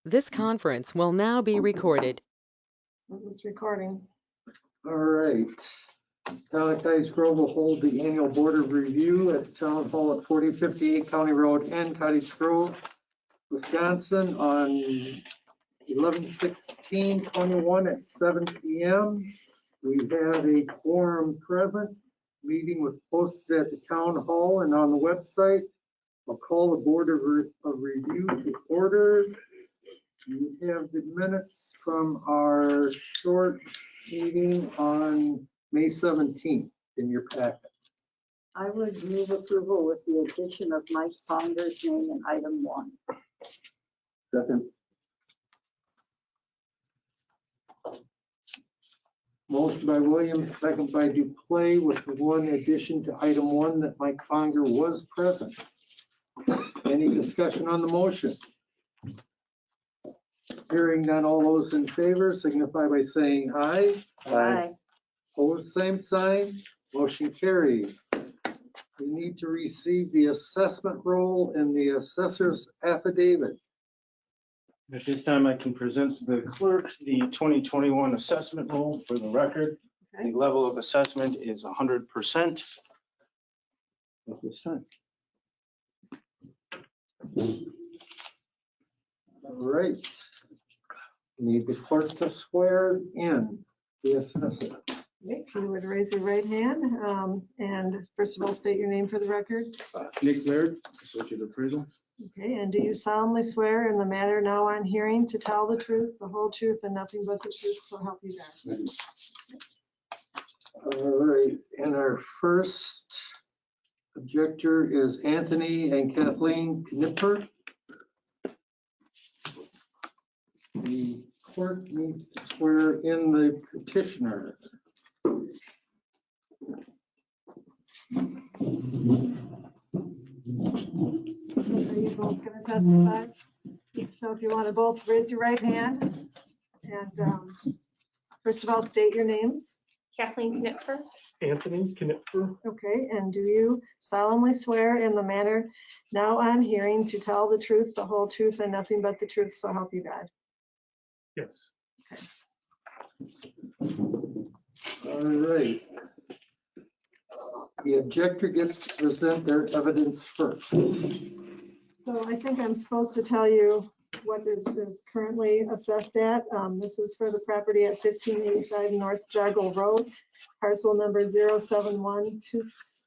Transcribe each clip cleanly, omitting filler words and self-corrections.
This conference will now be recorded. It's recording. All right. Town of Cottage Grove will hold the annual board of review at Town Hall at 4058 County Road and Cottage Grove, Wisconsin on 11/16/21 at 7 p.m. We have a quorum present. Meeting was posted at the town hall and on the website. I'll call the board of review to order. You have the minutes from our short meeting on May 17th in your packet. I would move approval with the addition of Mike Fonder's name in item 1. Second. Motion by Williams, second by Duplay, with the one addition to item 1 that Mike Fonger was present. Any discussion on the motion? Hearing none, all those in favor signify by saying aye. Aye. Opposed, same sign. Motion carried. We need to receive the assessment roll and the assessor's affidavit. At this time, I can present to the clerk the 2021 assessment roll for the record. Okay. The level of assessment is 100% at this time. All right. Need the clerk to swear in the assessor. If you would raise your right hand and first of all, state your name for the record. Nick Laird, Associate Appraisal. Okay, and do you solemnly swear in the matter now on hearing to tell the truth, the whole truth, and nothing but the truth, so help you God? All right, and our first objector is Anthony and Kathleen Knipper. The clerk needs to swear in the petitioner. So are you both going to testify? So if you want to both raise your right hand and first of all, state your names. Kathleen Knipfer. Anthony Knipfer. Okay, and do you solemnly swear in the manner now on hearing to tell the truth, the whole truth, and nothing but the truth, so help you God? Yes. All right. The objector gets to present their evidence first. So I think I'm supposed to tell you what is currently assessed at. This is for the property at 1585 North Joggle Road, parcel number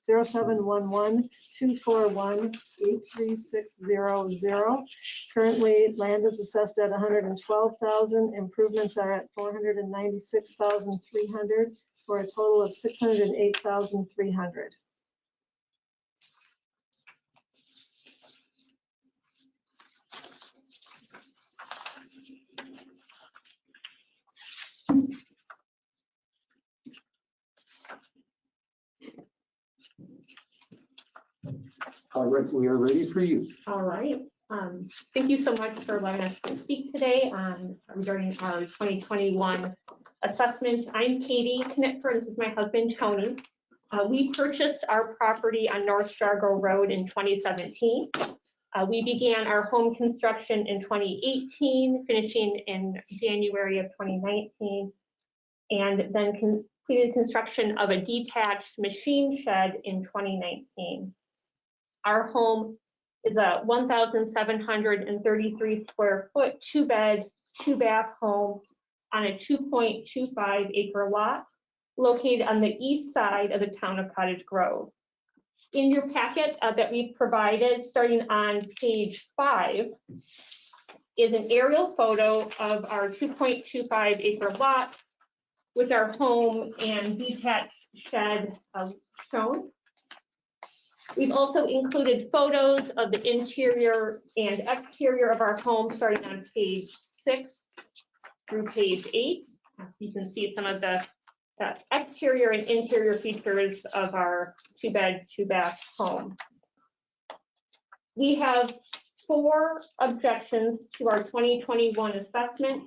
0711-241-83600. Currently, land is assessed at 112,000. Improvements are at 496,300 for a total of 608,300. All right, we are ready for you. All right. Thank you so much for letting us speak today regarding our 2021 assessment. I'm Katie Knipfer. This is my husband, Tony. We purchased our property on North Jargo Road in 2017. We began our home construction in 2018, finishing in January of 2019, and then completed construction of a detached machine shed in 2019. Our home is a 1,733 square foot, 2-bed, 2-bath home on a 2.25 acre lot located on the east side of the town of Cottage Grove. In your packet that we've provided, starting on page 5, is an aerial photo of our 2.25 acre lot with our home and detached shed shown. We've also included photos of the interior and exterior of our home starting on page 6 through page 8. You can see some of the exterior and interior features of our 2-bed, 2-bath home. We have 4 objections to our 2021 assessment,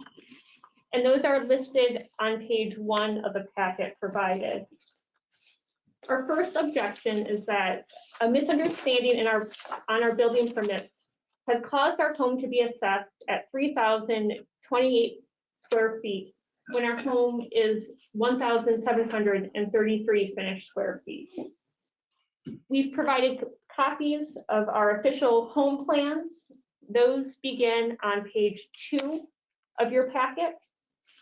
and those are listed on page 1 of the packet provided. Our first objection is that a misunderstanding on our building permit has caused our home to be assessed at 3,028 square feet when our home is 1,733 finished square feet. We've provided copies of our official home plans. Those begin on page 2 of your packet.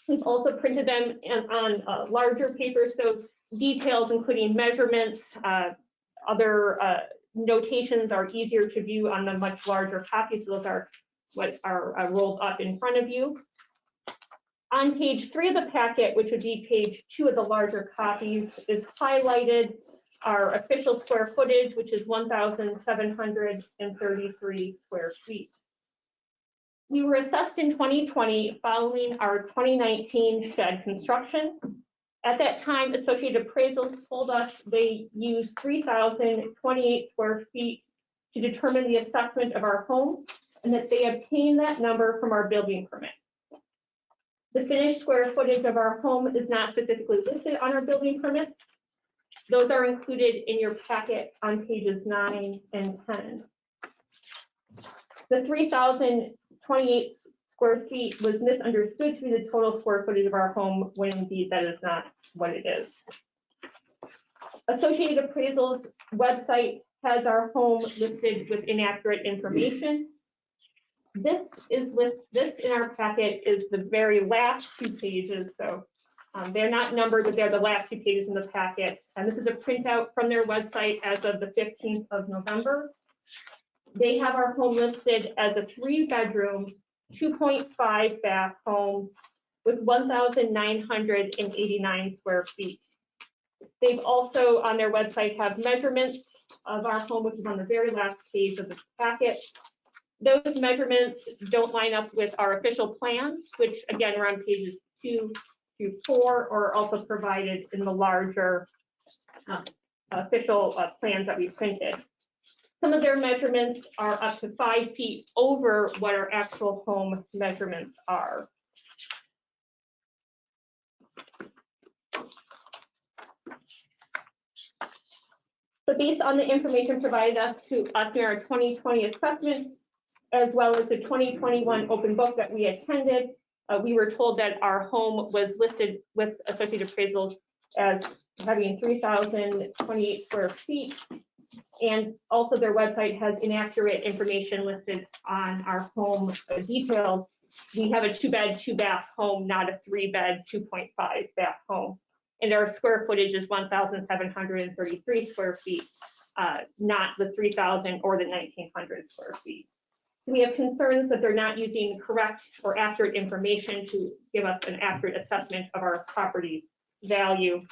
We've also printed them on larger paper, so details including measurements, other notations are easier to view on the much larger copies. Those are what are rolled up in front of you. On page 3 of the packet, which would be page 2 of the larger copies, is highlighted our official square footage, which is 1,733 square feet. We were assessed in 2020 following our 2019 shed construction. At that time, Associated Appraisals told us they used 3,028 square feet to determine the assessment of our home, and that they obtained that number from our building permit. The finished square footage of our home is not specifically listed on our building permit. Those are included in your packet on pages 9 and 10. The 3,028 square feet was misunderstood to be the total square footage of our home, when indeed that is not what it is. Associated Appraisal's website has our home listed with inaccurate information. This in our packet is the very last 2 pages, so they're not numbered, but they're the last 2 pages in the packet. And this is a printout from their website as of the 15th of November. They have our home listed as a 3-bedroom, 2.5 bath home with 1,989 square feet. They've also on their website have measurements of our home, which is on the very last page of the packet. Those measurements don't line up with our official plans, which again are on pages 2 through 4, or also provided in the larger official plans that we printed. Some of their measurements are up to 5 feet over what our actual home measurements are. So based on the information provided to us in our 2020 assessment, as well as the 2021 open book that we attended, we were told that our home was listed with Associated Appraisals as having 3,028 square feet. And also their website has inaccurate information listed on our home details. We have a 2-bed, 2-bath home, not a 3-bed, 2.5 bath home. And our square footage is 1,733 square feet, not the 3,000 or the 1,900 square feet. So we have concerns that they're not using correct or accurate information to give us an accurate assessment of our property value.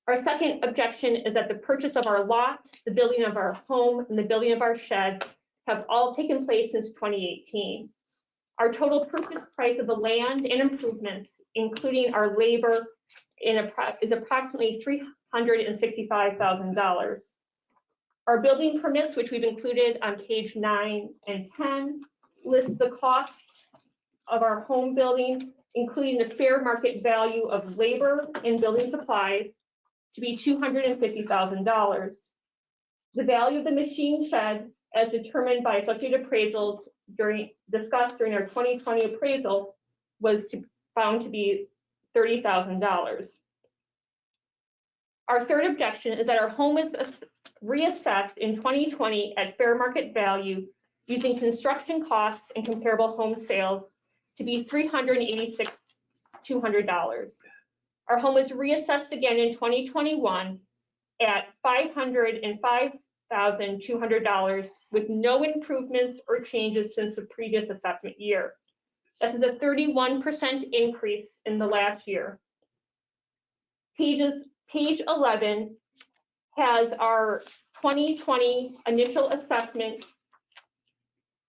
Our second objection is that the purchase of our lot, the building of our home, and the building of our shed have all taken place since 2018. Our total purchase price of the land and improvements, including our labor, is approximately $365,000. Our building permits, which we've included on page 9 and 10, lists the costs of our home building, including the fair market value of labor and building supplies, to be $250,000. The value of the machine shed, as determined by Associated Appraisals discussed during our 2020 appraisal, was found to be $30,000. Our third objection is that our home is reassessed in 2020 at fair market value using construction costs and comparable home sales to be $386,200. Our home was reassessed again in 2021 at $505,200 with no improvements or changes since the previous assessment year. This is a 31% increase in the last year. Page 11 has our 2020 initial assessment.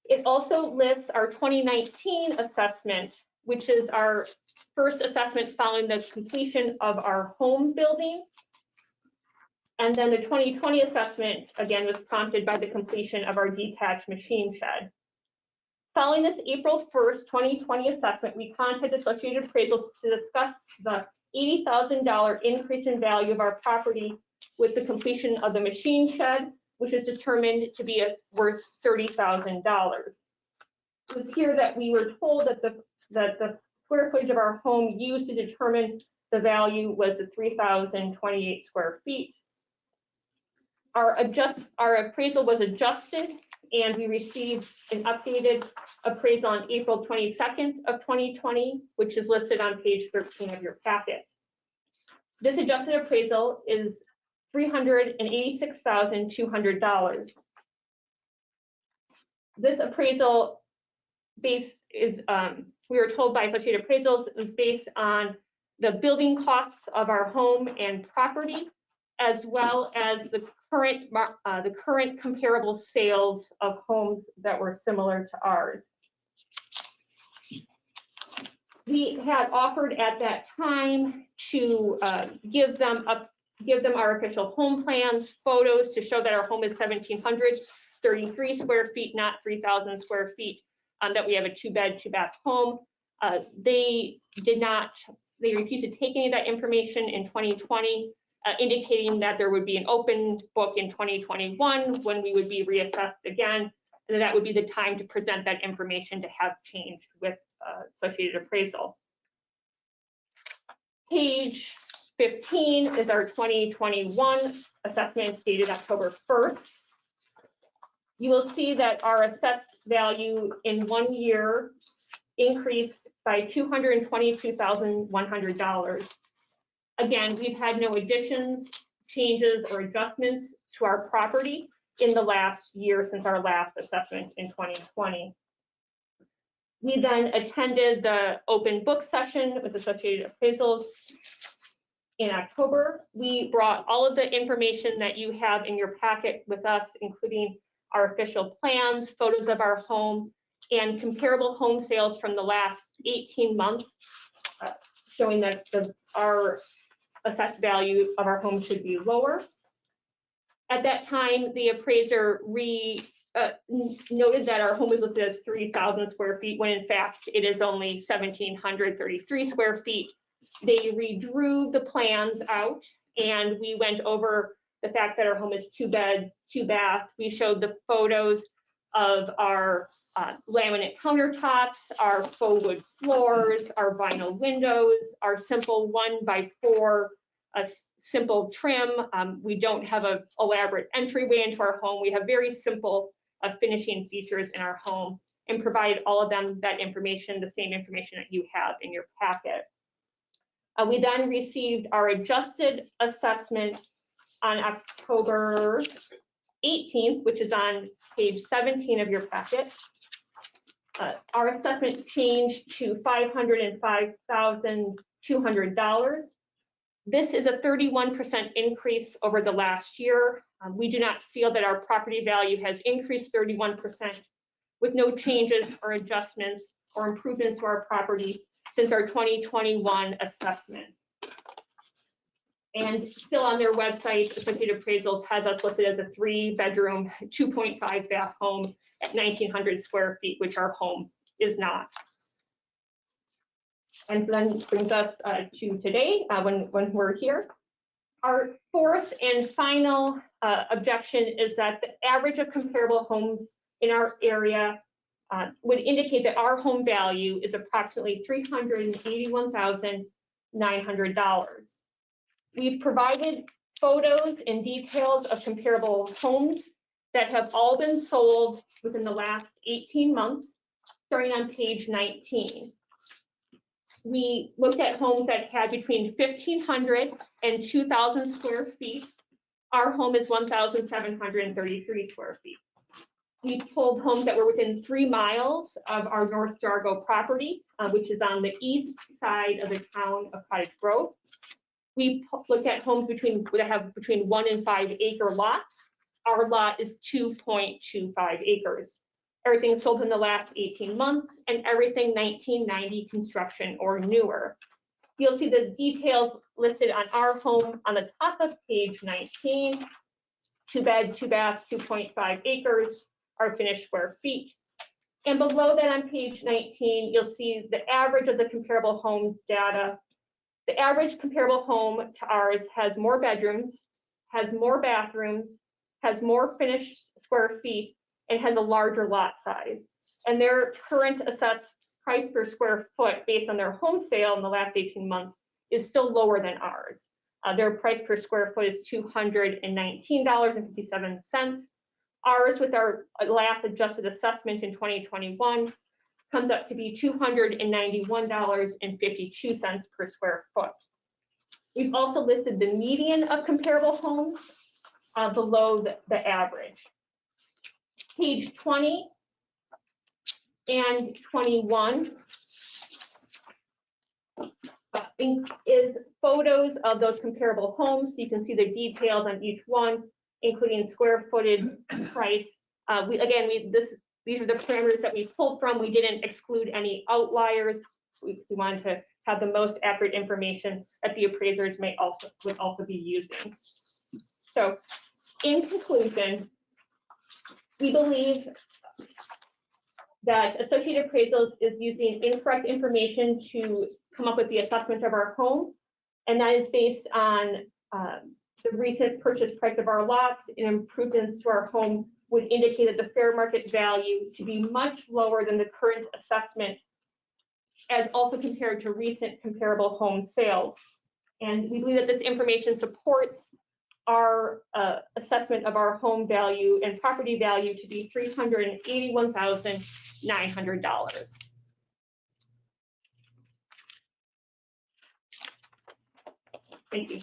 It also lists our 2019 assessment, which is our first assessment following the completion of our home building. And then the 2020 assessment, again, was prompted by the completion of our detached machine shed. Following this April 1st, 2020 assessment, we contacted Associated Appraisals to discuss the $80,000 increase in value of our property with the completion of the machine shed, which is determined to be worth $30,000. It was here that we were told that the square footage of our home used to determine the value was the 3,028 square feet. Our appraisal was adjusted, and we received an updated appraisal on April 22nd of 2020, which is listed on page 13 of your packet. This adjusted appraisal is $386,200. This appraisal base is, we were told by Associated Appraisals, is based on the building costs of our home and property, as well as the current comparable sales of homes that were similar to ours. We had offered at that time to give them our official home plans, photos to show that our home is 1,733 square feet, not 3,000 square feet, that we have a 2-bed, 2-bath home. They refused to take any of that information in 2020, indicating that there would be an open book in 2021 when we would be reassessed again, and that would be the time to present that information to have changed with Associated Appraisal. Page 15 is our 2021 assessment dated October 1st. You will see that our assessed value in 1 year increased by $222,100. Again, we've had no additions, changes, or adjustments to our property in the last year since our last assessment in 2020. We then attended the open book session with Associated Appraisals in October. We brought all of the information that you have in your packet with us, including our official plans, photos of our home, and comparable home sales from the last 18 months, showing that our assessed value of our home should be lower. At that time, the appraiser noted that our home is listed as 3,000 square feet, when in fact it is only 1,733 square feet. They redrew the plans out, and we went over the fact that our home is 2-bed, 2-bath. We showed the photos of our laminate countertops, our faux wood floors, our vinyl windows, our simple 1x4 simple trim. We don't have an elaborate entryway into our home. We have very simple finishing features in our home, and provide all of them that information, the same information that you have in your packet. We then received our adjusted assessment on October 18th, which is on page 17 of your packet. Our assessment changed to $505,200. This is a 31% increase over the last year. We do not feel that our property value has increased 31% with no changes or adjustments or improvements to our property since our 2021 assessment. And still on their website, Associated Appraisals has us listed as a 3-bedroom, 2.5-bath home at 1,900 square feet, which our home is not. And so then brings us to today, when we're here. Our fourth and final objection is that the average of comparable homes in our area would indicate that our home value is approximately $381,900. We've provided photos and details of comparable homes that have all been sold within the last 18 months, starting on page 19. We looked at homes that had between 1,500 and 2,000 square feet. Our home is 1,733 square feet. We pulled homes that were within 3 miles of our North Jargo property, which is on the east side of the town of Cottage Grove. We looked at homes that have between 1 and 5 acre lots. Our lot is 2.25 acres. Everything sold in the last 18 months, and everything 1990 construction or newer. You'll see the details listed on our home on the top of page 19. 2-bed, 2-bath, 2.5 acres, our finished square feet. And below that on page 19, you'll see the average of the comparable home data. The average comparable home to ours has more bedrooms, has more bathrooms, has more finished square feet, and has a larger lot size. And their current assessed price per square foot based on their home sale in the last 18 months is still lower than ours. Their price per square foot is $219.57. Ours, with our last adjusted assessment in 2021, comes up to be $291.52 per square foot. We've also listed the median of comparable homes below the average. Page 20 and 21 is photos of those comparable homes. You can see the details on each one, including square footage, price. These are the parameters that we pulled from. We didn't exclude any outliers. We wanted to have the most accurate information that the appraisers would also be using. So, in conclusion, we believe that Associated Appraisals is using incorrect information to come up with the assessment of our home, and that is based on the recent purchase price of our lots, and improvements to our home would indicate that the fair market value to be much lower than the current assessment, as also compared to recent comparable home sales. And we believe that this information supports our assessment of our home value and property value to be $381,900. Thank you.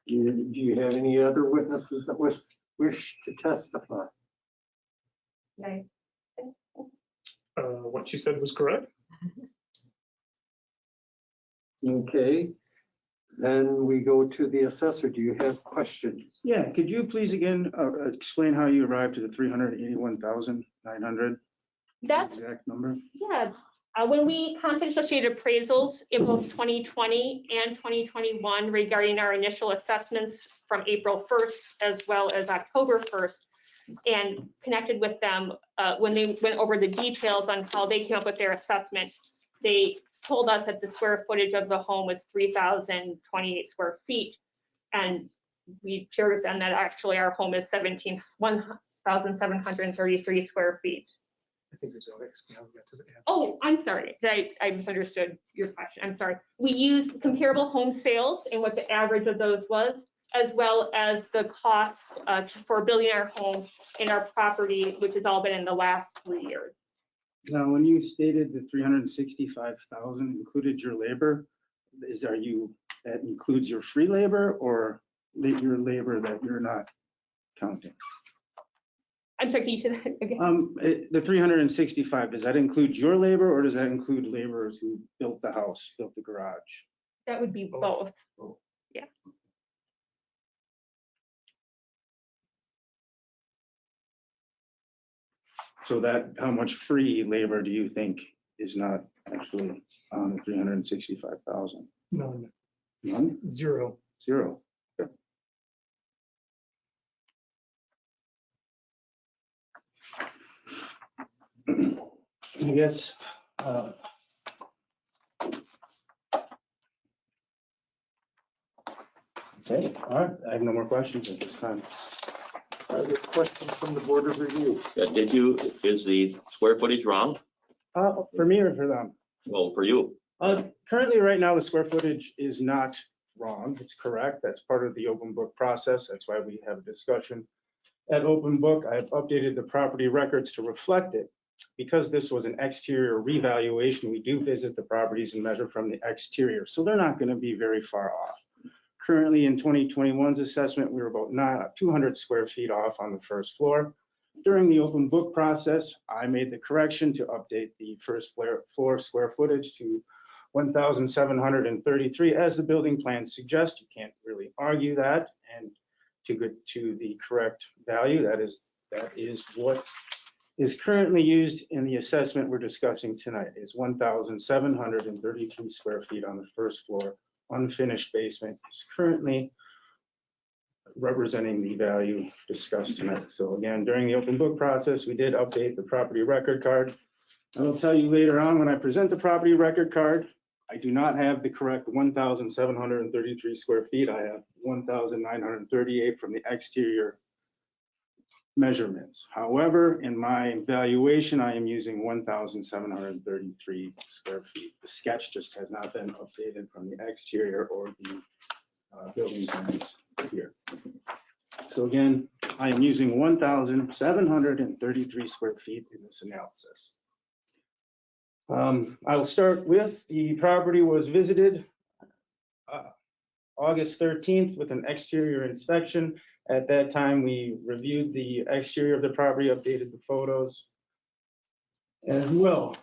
Do you have any other witnesses that wish to testify? Okay. What you said was correct. Okay, then we go to the assessor. Do you have questions? Yeah, could you please again explain how you arrived to the 381,900? That's, Exact number? yeah. When we contacted Associated Appraisals in both 2020 and 2021 regarding our initial assessments from April 1st as well as October 1st, and connected with them when they went over the details on how they came up with their assessment, they told us that the square footage of the home was 3,028 square feet. And we shared with them that actually our home is 1,733 square feet. I think there's Alex. Now we got to the answer. Oh, I'm sorry. I misunderstood your question. I'm sorry. We used comparable home sales and what the average of those was, as well as the cost for building our home and our property, which has all been in the last 3 years. Now, when you stated the 365,000 included your labor, that includes your free labor or your labor that you're not counting? I'm sorry, can you say that again? The 365, does that include your labor or does that include laborers who built the house, built the garage? That would be both. Yeah. So that, how much free labor do you think is not actually on the 365,000? None. None? Zero. Zero. Okay. I guess. Okay, all right. I have no more questions at this time. Are there questions from the Board of Review? Is the square footage wrong? For me or for them? Well, for you. Currently, right now, the square footage is not wrong. It's correct. That's part of the open book process. That's why we have a discussion at open book. I have updated the property records to reflect it. Because this was an exterior revaluation, we do visit the properties and measure from the exterior. So they're not going to be very far off. Currently, in 2021's assessment, we were about 200 square feet off on the first floor. During the open book process, I made the correction to update the first floor square footage to 1,733 as the building plan suggests. You can't really argue that. And to get to the correct value, that is what is currently used in the assessment we're discussing tonight, is 1,733 square feet on the first floor. Unfinished basement is currently representing the value discussed tonight. So again, during the open book process, we did update the property record card. I will tell you later on when I present the property record card I do not have the correct 1,733 square feet. I have 1,938 from the exterior measurements. However, in my valuation, I am using 1,733 square feet. The sketch just has not been updated from the exterior or the building plans here. So again, I am using 1,733 square feet in this analysis. I will start with the property was visited August 13th with an exterior inspection. At that time, we reviewed the exterior of the property, updated the photos as well.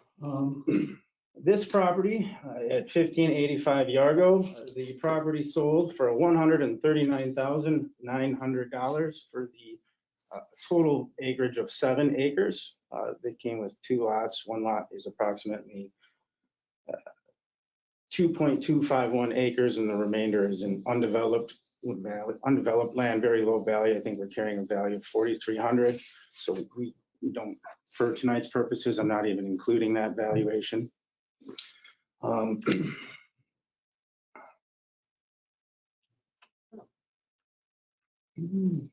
This property at 1585 Yargo, the property sold for $139,900 for the total acreage of 7 acres. They came with 2 lots. One lot is approximately 2.251 acres, and the remainder is in undeveloped land, very low value. I think we're carrying a value of 4,300. So we don't, for tonight's purposes, I'm not even including that valuation.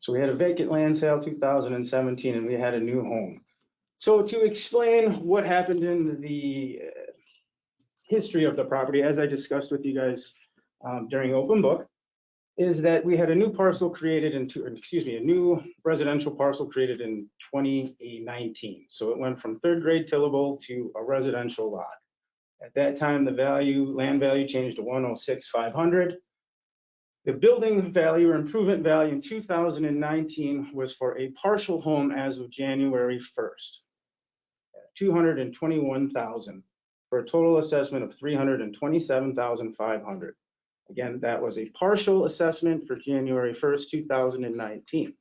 So we had a vacant land sale 2017, and we had a new home. So to explain what happened in the history of the property, as I discussed with you guys during open book, is that we had a new parcel created a new residential parcel created in 2019. So it went from 3rd grade tillable to a residential lot. At that time, the land value changed to 106,500. The building value or improvement value in 2019 was for a partial home as of January 1st, $221,000 for a total assessment of $327,500. Again, that was a partial assessment for January 1st, 2019.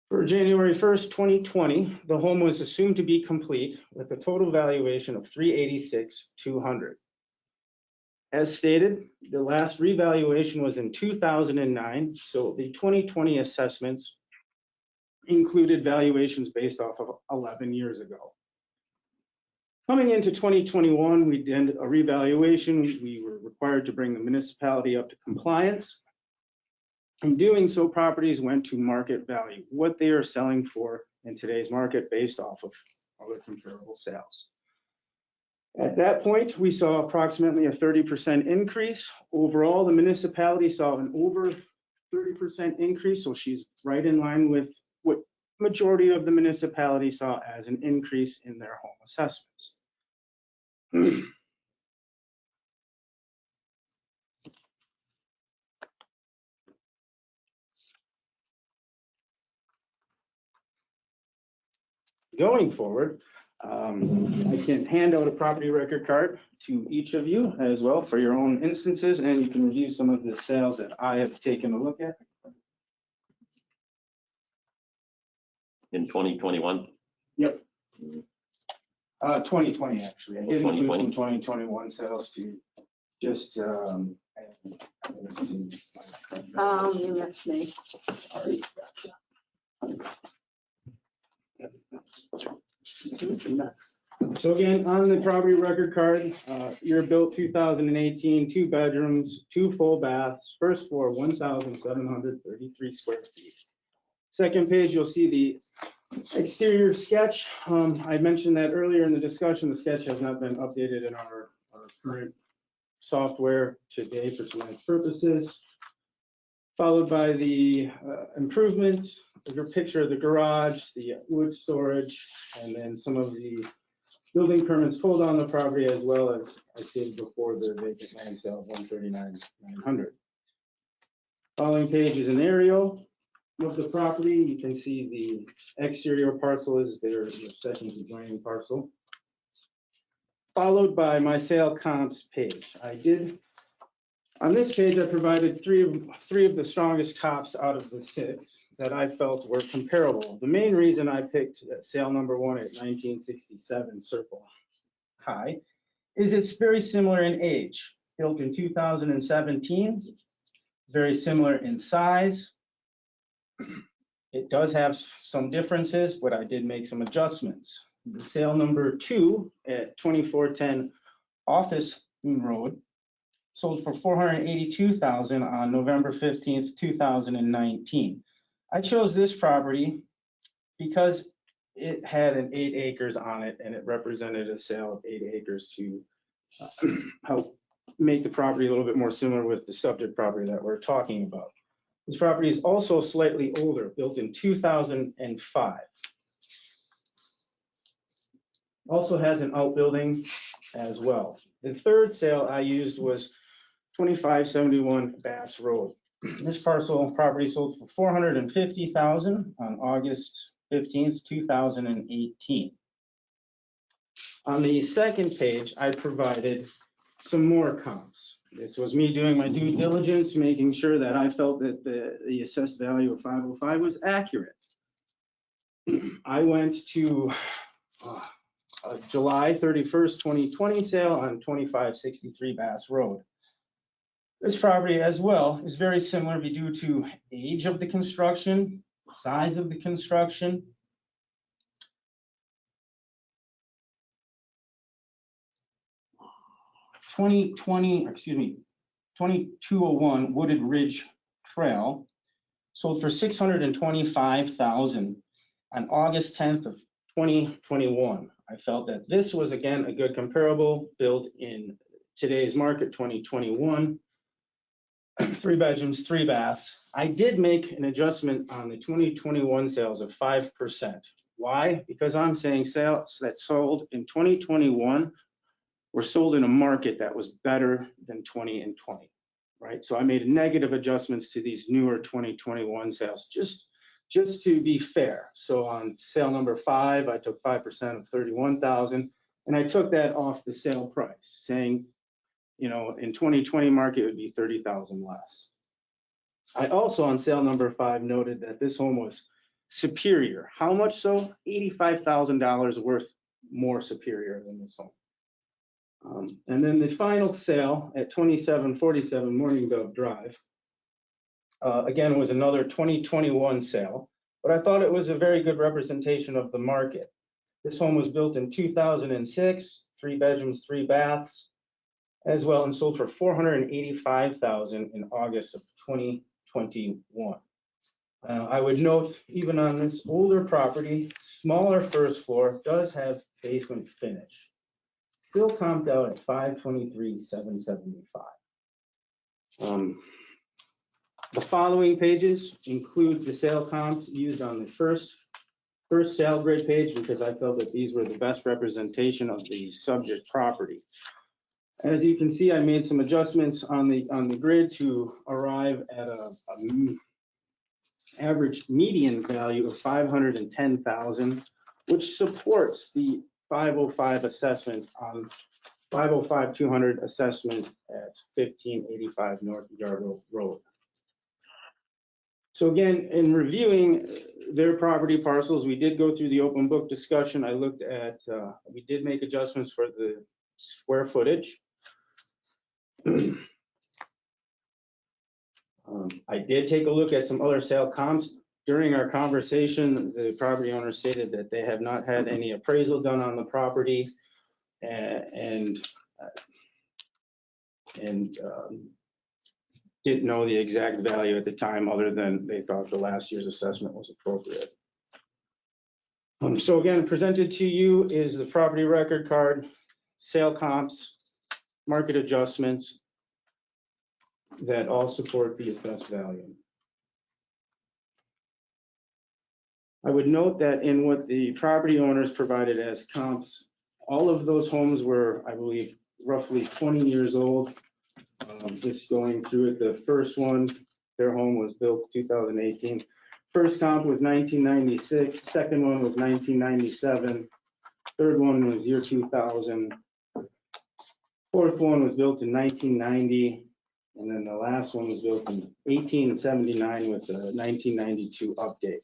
For January 1st, 2020, the home was assumed to be complete with a total valuation of $386,200. As stated, the last revaluation was in 2009, so the 2020 assessments included valuations based off of 11 years ago. Coming into 2021, we did a revaluation. We were required to bring the municipality up to compliance. In doing so, properties went to market value, what they are selling for in today's market based off of other comparable sales. At that point, we saw approximately a 30% increase. Overall, the municipality saw an over 30% increase, so she's right in line with what majority of the municipality saw as an increase in their home assessments. Going forward, I can hand out a property record card to each of you as well for your own instances, and you can review some of the sales that I have taken a look at. In 2021? Yep. 2020, actually. I didn't include 2020. some 2021 sales to just, You missed me. So again, on the property record card, year built 2018, 2 bedrooms, 2 full baths, first floor 1,733 square feet. Second page, you'll see the exterior sketch. I mentioned that earlier in the discussion. The sketch has not been updated in our current software today for tonight's purposes. Followed by the improvements, your picture of the garage, the wood storage, and then some of the building permits pulled on the property, as well as I stated before, the vacant land sale of $139,900. Following page is an aerial of the property. You can see the exterior parcel is their second adjoining parcel. Followed by my sale comps page. On this page, I provided three of the strongest comps out of the 6 that I felt were comparable. The main reason I picked sale number 1 at 1967 Circle High is it's very similar in age, built in 2017, very similar in size. It does have some differences, but I did make some adjustments. The sale number 2 at 2410 Office Road, sold for $482,000 on November 15th, 2019. I chose this property because it had 8 acres on it, and it represented a sale of 8 acres to help make the property a little bit more similar with the subject property that we're talking about. This property is also slightly older, built in 2005. Also has an outbuilding as well. The third sale I used was 2571 Bass Road. This parcel property sold for $450,000 on August 15th, 2018. On the second page, I provided some more comps. This was me doing my due diligence, making sure that I felt that the assessed value of 505 was accurate. I went to July 31st, 2020 sale on 2563 Bass Road. This property as well is very similar due to age of the construction, size of the construction. Excuse me, 2201 Wooded Ridge Trail sold for $625,000 on August 10th of 2021. I felt that this was again a good comparable, built in today's market, 2021. 3 bedrooms, 3 baths. I did make an adjustment on the 2021 sales of 5%. Why? Because I'm saying sales that sold in 2021 were sold in a market that was better than 20 and 20, right? So I made negative adjustments to these newer 2021 sales, just to be fair. So on sale number 5, I took 5% of 31,000, and I took that off the sale price, saying, you know, in 2020 market, it would be 30,000 less. I also on sale number 5 noted that this home was superior. How much so? $85,000 worth more superior than this home. And then the final sale at 2747 Morning Dove Drive, again, was another 2021 sale, but I thought it was a very good representation of the market. This home was built in 2006, 3 bedrooms, 3 baths, as well, and sold for $485,000 in August of 2021. I would note, even on this older property, smaller first floor does have basement finish. Still comped out at $523,775. The following pages include the sale comps used on the first sale grade page, because I felt that these were the best representation of the subject property. As you can see, I made some adjustments on the grid to arrive at a average median value of $510,000, which supports the 505 assessment on 505-200 assessment at 1585 North Yarrow Road. So again, in reviewing their property parcels, we did go through the open book discussion. I looked at, we did make adjustments for the square footage. I did take a look at some other sale comps. During our conversation, the property owner stated that they have not had any appraisal done on the property and didn't know the exact value at the time, other than they thought the last year's assessment was appropriate. So again, presented to you is the property record card, sale comps, market adjustments that all support the assessed value. I would note that in what the property owners provided as comps, all of those homes were, I believe, roughly 20 years old. Just going through it, the first one, their home was built 2018. First comp was 1996, second one was 1997, third one was year 2000, fourth one was built in 1990, and then the last one was built in 1879 with the 1992 update.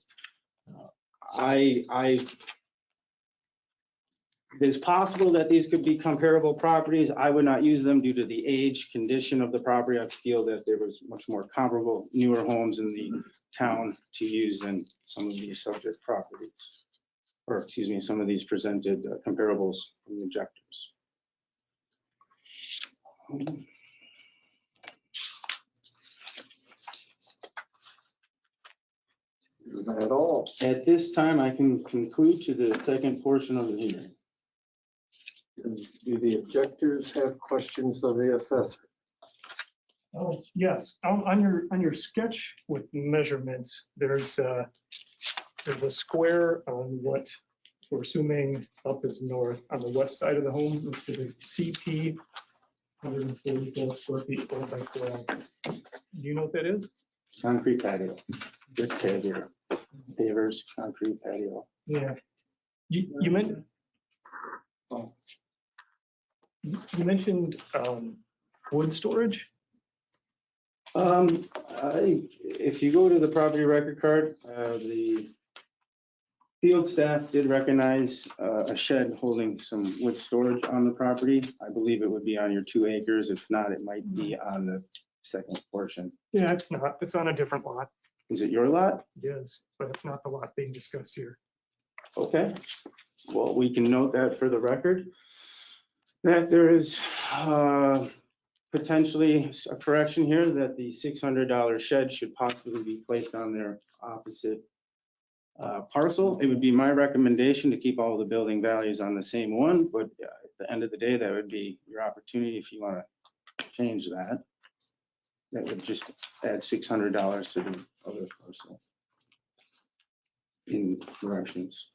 It's possible that these could be comparable properties. I would not use them due to the age, condition of the property. I feel that there was much more comparable, newer homes in the town to use than some of these subject properties, or excuse me, some of these presented comparables from the objectors. Is that all? At this time, I can conclude to the second portion of the hearing. Do the objectors have questions of the assessor? Oh, yes, on your sketch with measurements, there's a square on what we're assuming up is north, on the west side of the home, listed as CP 144 square feet, 4 by 12. Do you know what that is? Concrete patio, brick patio, pavers, concrete patio. Yeah. You meant, Oh. you mentioned wood storage? If you go to the property record card, the field staff did recognize a shed holding some wood storage on the property. I believe it would be on your 2 acres. If not, it might be on the second portion. Yeah, it's not. It's on a different lot. Is it your lot? It is, but it's not the lot being discussed here. Okay, well, we can note that for the record, that there is potentially a correction here, that the $600 shed should possibly be placed on their opposite parcel. It would be my recommendation to keep all the building values on the same one, but at the end of the day, that would be your opportunity if you want to change that. That would just add $600 to the other parcel in corrections.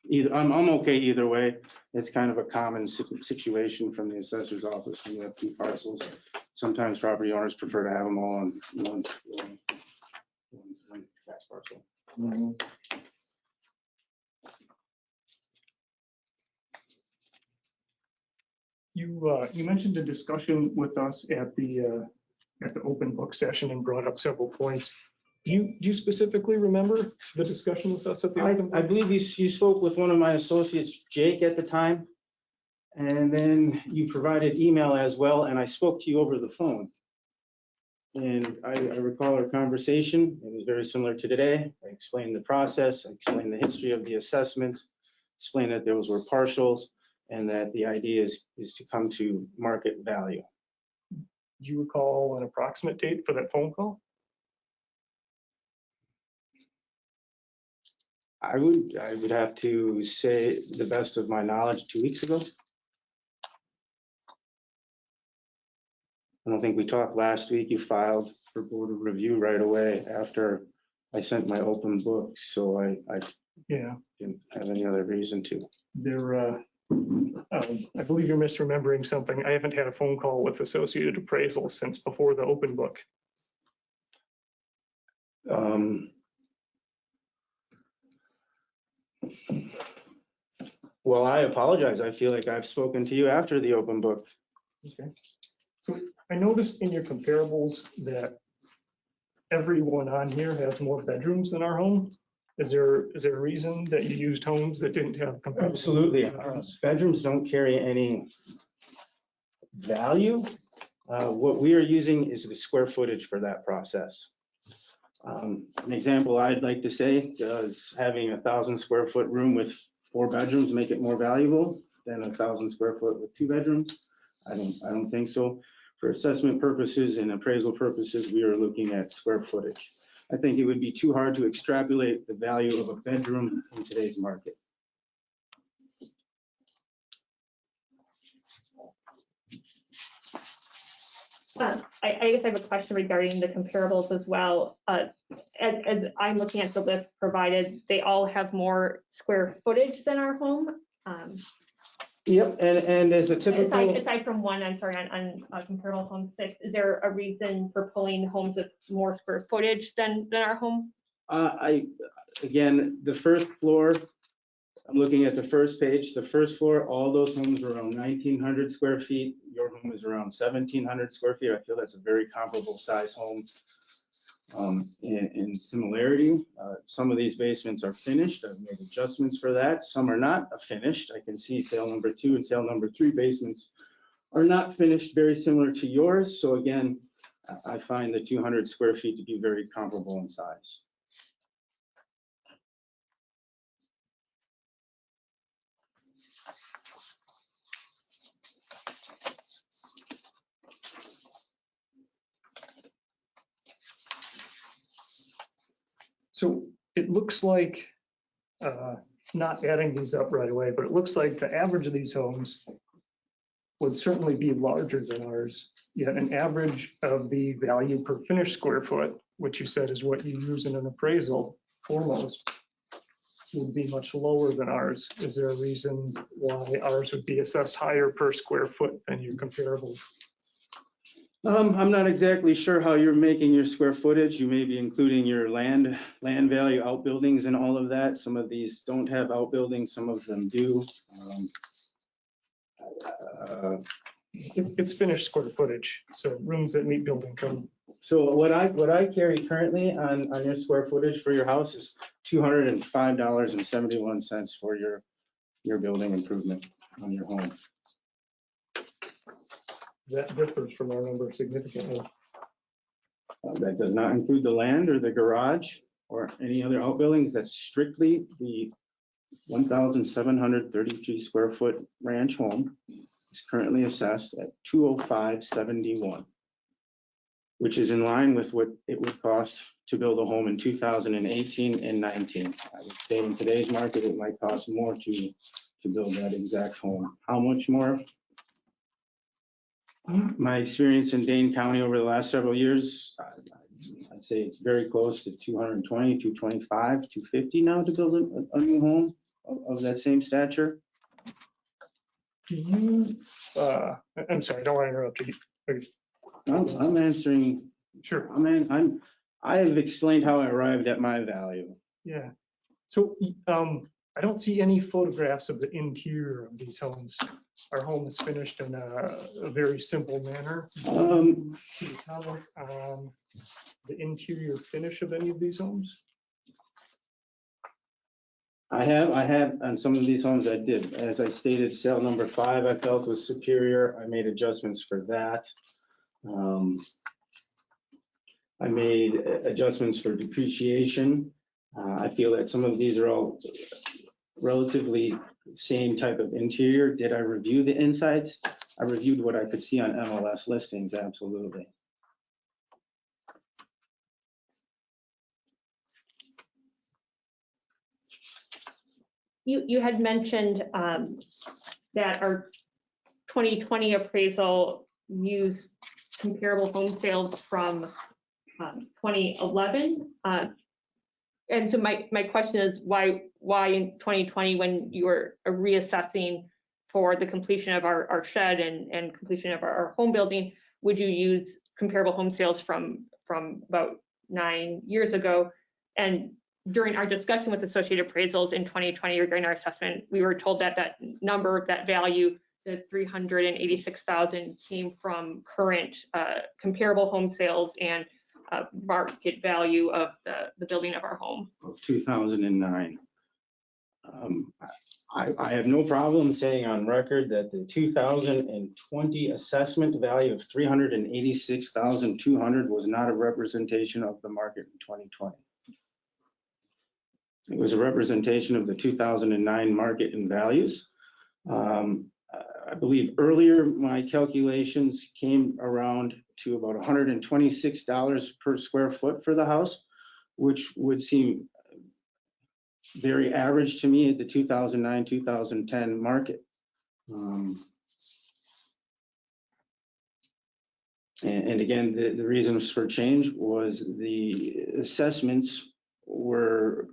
Either, I'm okay either way. It's kind of a common situation from the assessor's office when you have 2 parcels. Sometimes property owners prefer to have them all on one tax parcel. You mentioned a discussion with us at the open book session and brought up several points. Do you specifically remember the discussion with us at the open I book? believe you spoke with one of my associates, Jake, at the time. And then you provided email as well, and I spoke to you over the phone. And I recall our conversation. It was very similar to today. I explained the process, I explained the history of the assessments, explained that those were partials, and that the idea is to come to market value. Do you recall an approximate date for that phone call? I would have to say, the best of my knowledge, 2 weeks ago. I don't think we talked last week. You filed for board of review right away after I sent my open book, so I Yeah, didn't have any other reason to. I believe you're misremembering something. I haven't had a phone call with Associated Appraisal since before the open book. Well, I apologize. I feel like I've spoken to you after the open book. Okay. So I noticed in your comparables that everyone on here has more bedrooms than our home. Is there a reason that you used homes that didn't have? comparable Absolutely. bedrooms? Bedrooms don't carry any value. What we are using is the square footage for that process. An example I'd like to say, does having 1,000 square foot room with 4 bedrooms make it more valuable than 1,000 square foot with 2 bedrooms? I don't think so. For assessment purposes and appraisal purposes, we are looking at square footage. I think it would be too hard to extrapolate the value of a bedroom in today's market. I guess I have a question regarding the comparables as well. As I'm looking at the list provided, they all have more square footage than our home. Yep, and as a typical. Aside from one, I'm sorry, on comparable home 6, is there a reason for pulling homes with more square footage than our home? Again, the first floor, I'm looking at the first page, the first floor, all those homes are around 1,900 square feet. Your home is around 1,700 square feet. I feel that's a very comparable size home in similarity. Some of these basements are finished. I've made adjustments for that. Some are not finished. I can see sale number 2 and sale number 3 basements are not finished, very similar to yours. So again, I find the 200 square feet to be very comparable in size. So it looks like, not adding these up right away, but it looks like the average of these homes would certainly be larger than ours. Yet an average of the value per finished square foot, which you said is what you use in an appraisal foremost, would be much lower than ours. Is there a reason why ours would be assessed higher per square foot than your comparables? I'm not exactly sure how you're making your square footage. You may be including your land value, outbuildings and all of that. Some of these don't have outbuildings, some of them do. It's finished square footage, so rooms that meet building code. So what I carry currently on your square footage for your house is $205.71 for your building improvement on your home. That differs from our number significantly. That does not include the land or the garage or any other outbuildings. That's strictly the 1,733 square foot ranch home. Is currently assessed at $205.71, which is in line with what it would cost to build a home in 2018 and 19. I would say in today's market, it might cost more to build that exact home. How much more? My experience in Dane County over the last several years, I'd say it's very close to 220, 225, 250 now to build a new home of that same stature. Do you, I'm sorry, I don't want to interrupt you. I'm answering. Sure. I have explained how I arrived at my value. Yeah. So I don't see any photographs of the interior of these homes. Our home is finished in a very simple manner. Can you comment on the interior finish of any of these homes? I have on some of these homes I did. As I stated, cell number 5 I felt was superior. I made adjustments for that. I made adjustments for depreciation. I feel that some of these are all relatively same type of interior. Did I review the insides? I reviewed what I could see on MLS listings, absolutely. You had mentioned that our 2020 appraisal used comparable home sales from 2011. And so my question is why in 2020, when you were reassessing for the completion of our shed and completion of our home building, would you use comparable home sales from about 9 years ago? And during our discussion with Associated Appraisals in 2020 regarding our assessment, we were told that that number, that value, the 386,000 came from current comparable home sales and market value of the building of our home. Of 2009. I have no problem saying on record that the 2020 assessment value of 386,200 was not a representation of the market in 2020. It was a representation of the 2009 market and values. I believe earlier my calculations came around to about $126 per square foot for the house, which would seem very average to me at the 2009-2010 market. And again, the reasons for change was the assessments were,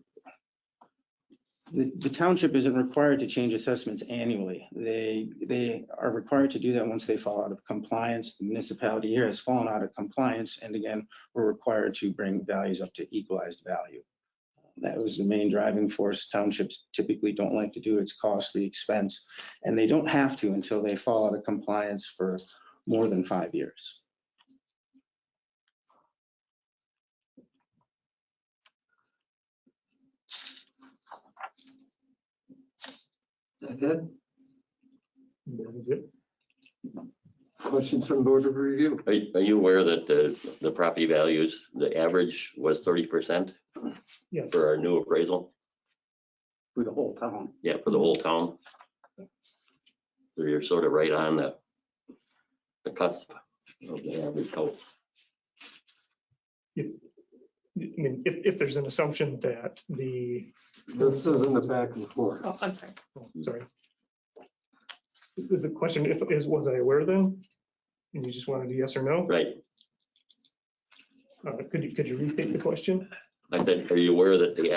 the township isn't required to change assessments annually. They are required to do that once they fall out of compliance. The municipality here has fallen out of compliance, and again, we're required to bring values up to equalized value. That was the main driving force. Townships typically don't like to do. It's costly, expense, and they don't have to until they fall out of compliance for more than 5 years. Ed, That is it. questions from Board of Review? Are you aware that the property values, the average was 30% Yes. for our new appraisal? For the whole town. Yeah, for the whole town. So you're sort of right on the cusp of the average house. mean, if there's an assumption that the, This is in the back and forth. Oh, I'm sorry. oh, sorry. Is the question, was I aware then? And you just wanted a yes or no? Right. Could you repeat the question? I said, are you aware that the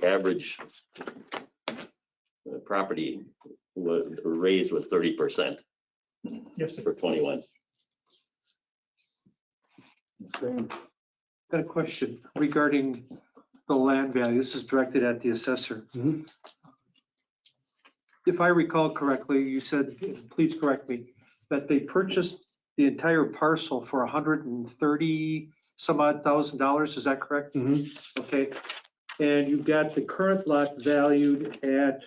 average property raised was 30% Yes, sir. for 21? Same. Got a question regarding the land value. This is directed at the assessor. Mhm. If I recall correctly, you said, please correct me, that they purchased the entire parcel for $130 some odd $1,000. Is that correct? Mhm. Okay. And you've got the current lot valued at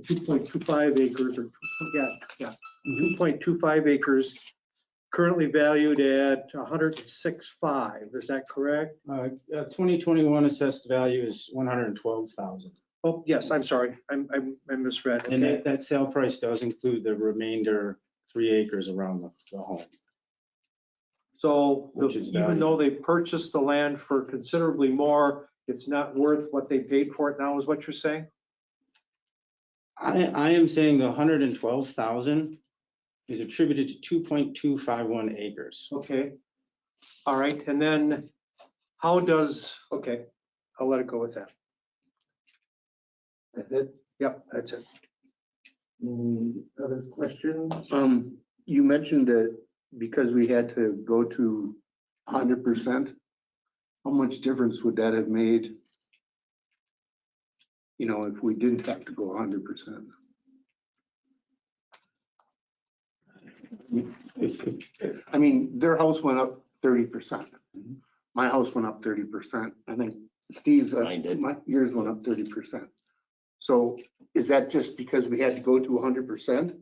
2.25 acres or, yeah, 2.25 acres, currently valued at 106.5. Is that correct? 2021 assessed value is 112,000. Oh, yes, I'm sorry. I misread. And Okay. that sale price does include the remainder 3 acres around the home. So Which is even though they purchased the land for considerably more, it's not worth what they paid for it now, is what you're saying? I am saying the 112,000 is attributed to 2.251 acres. Okay. All right. And then how does, okay, I'll let it go with that. That's it. Yep, that's it. Any other questions? You mentioned that because we had to go to 100%, how much difference would that have made? You know, if we didn't have to go 100%? I mean, their house went up 30%. My house went up 30%. I think Steve's, Mine did. yours went up 30%. So is that just because we had to go to 100%?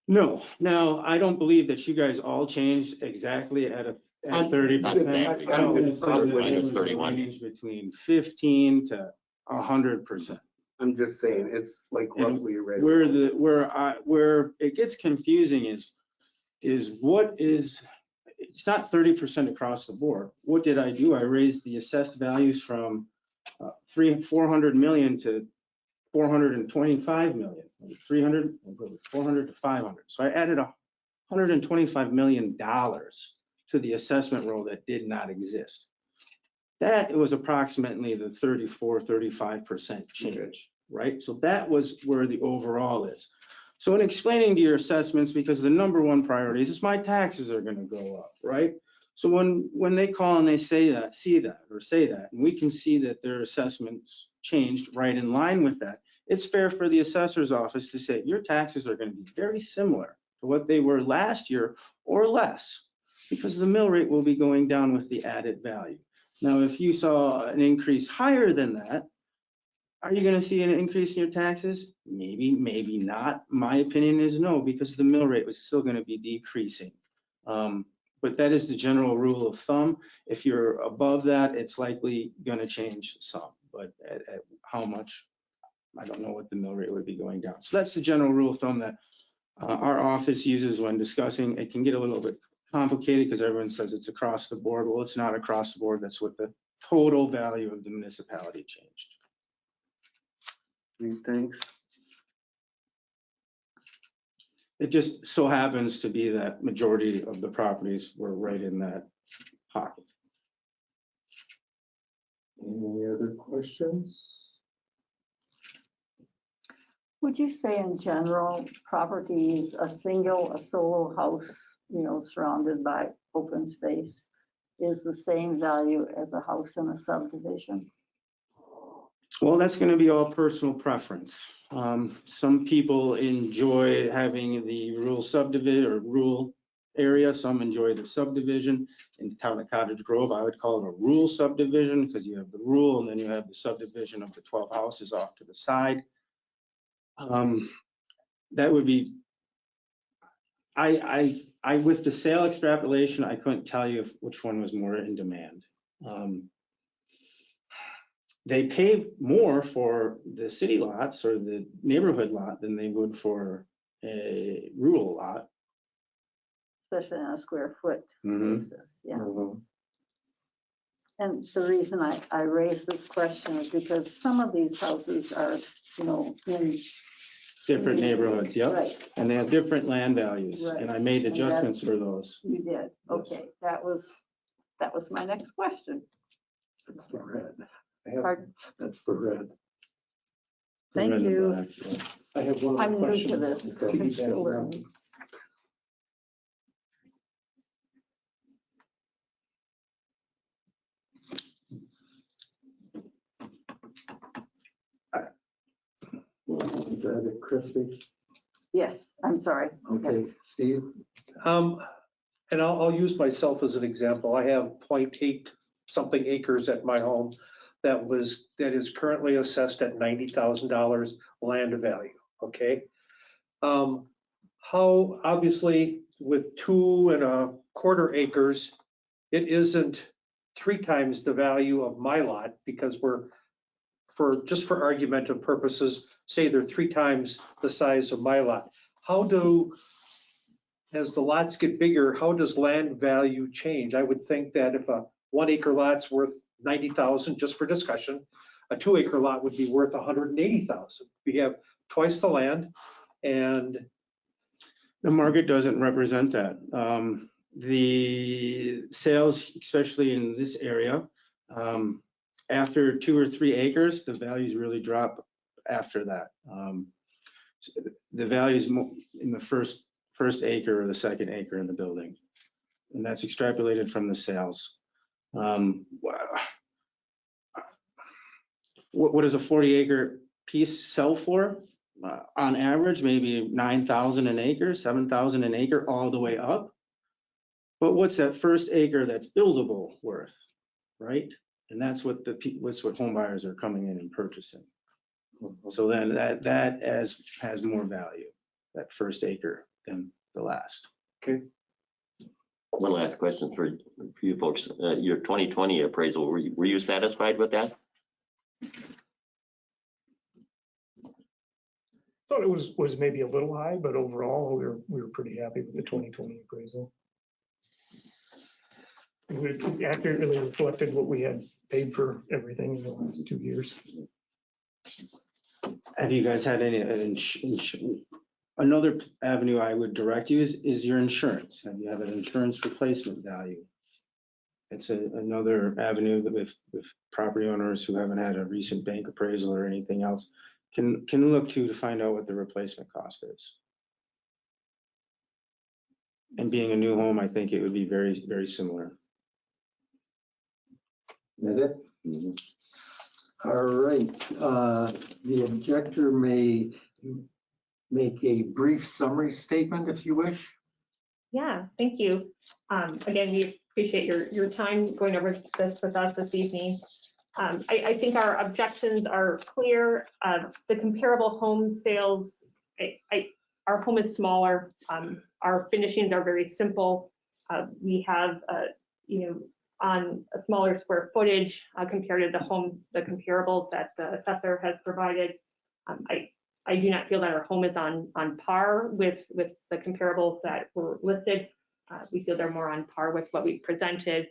No, now, I don't believe that you guys all changed exactly at 30%. Not that, I'm gonna say that mine there was was a 31. range between 15 to 100%. I'm just saying, it's like roughly right. Where it gets confusing is what is, it's not 30% across the board. What did I do? I raised the assessed values from 400 million to 425 million, 400 to 500. So I added $125 million to the assessment roll that did not exist. That was approximately the 34-35% change, right? So that was where the overall is. So in explaining to your assessments, because the number one priority is my taxes are going to go up, right? So when they call and they say that, and we can see that their assessments changed right in line with that, it's fair for the assessor's office to say your taxes are going to be very similar to what they were last year or less, because the mill rate will be going down with the added value. Now, if you saw an increase higher than that, are you going to see an increase in your taxes? Maybe, maybe not. My opinion is no, because the mill rate was still going to be decreasing. But that is the general rule of thumb. If you're above that, it's likely going to change some, but at how much, I don't know what the mill rate would be going down. So that's the general rule of thumb that our office uses when discussing. It can get a little bit complicated because everyone says it's across the board. Well, it's not across the board. That's what the total value of the municipality changed. Thanks. It just so happens to be that majority of the properties were right in that pocket. Any other questions? Would you say in general, properties, a solo house, you know, surrounded by open space is the same value as a house in a subdivision? Well, that's going to be all personal preference. Some people enjoy having the rural subdivision or rural area. Some enjoy the subdivision. In the town of Cottage Grove, I would call it a rural subdivision because you have the rural and then you have the subdivision of the 12 houses off to the side. That would be, with the sale extrapolation, I couldn't tell you which one was more in demand. They pay more for the city lots or the neighborhood lot than they would for a rural lot. especially on a square foot Mhm. basis, yeah. Mhm. And the reason I raise this question is because some of these houses are, in. Different neighborhoods, yep. Right, And they have different land values, Right. and I made And adjustments that's- for those. you did, Yes. okay, that was my next question. That's the red. I have- Pardon? That's the red. The Thank red and you. black, yeah. I have one I'm other new question. to this. Okay. It's still Yeah. learning. Is that it, Christie? Yes, I'm sorry. Okay, Steve? And I'll use myself as an example. I have 0.8 something acres at my home that is currently assessed at $90,000 land value, okay? How, obviously, with 2¼ acres, it isn't 3 times the value of my lot because just for argumentative purposes, say they're 3 times the size of my lot. As the lots get bigger, how does land value change? I would think that if a 1 acre lot's worth 90,000, just for discussion, a 2 acre lot would be worth 180,000. We have twice the land, and The market doesn't represent that. The sales, especially in this area, after 2 or 3 acres, the values really drop after that. The values in the first acre or the second acre in the building. And that's extrapolated from the sales. What does a 40-acre piece sell for? On average, maybe 9,000 an acre, 7,000 an acre, all the way up. But what's that first acre that's buildable worth, right? And that's what home buyers are coming in and purchasing. So then that has more value, that first acre, than the last. One last question for you folks. Your 2020 appraisal, were you satisfied with that? Thought it was maybe a little high, but overall, we were pretty happy with the 2020 appraisal. It accurately reflected what we had paid for everything in the last 2 years. Have you guys had any, another avenue I would direct you is your insurance. Have you have an insurance replacement value? It's another avenue that with property owners who haven't had a recent bank appraisal or anything else can look to find out what the replacement cost is. And being a new home, I think it would be very, very similar. That it? All right, the objector may make a brief summary statement if you wish. Yeah, thank you. Again, we appreciate your time going over this with us this evening. I think our objections are clear. The comparable home sales, our home is smaller. Our finishings are very simple. We have, on a smaller square footage compared to the comparables that the assessor has provided. I do not feel that our home is on par with the comparables that were listed. We feel they're more on par with what we've presented.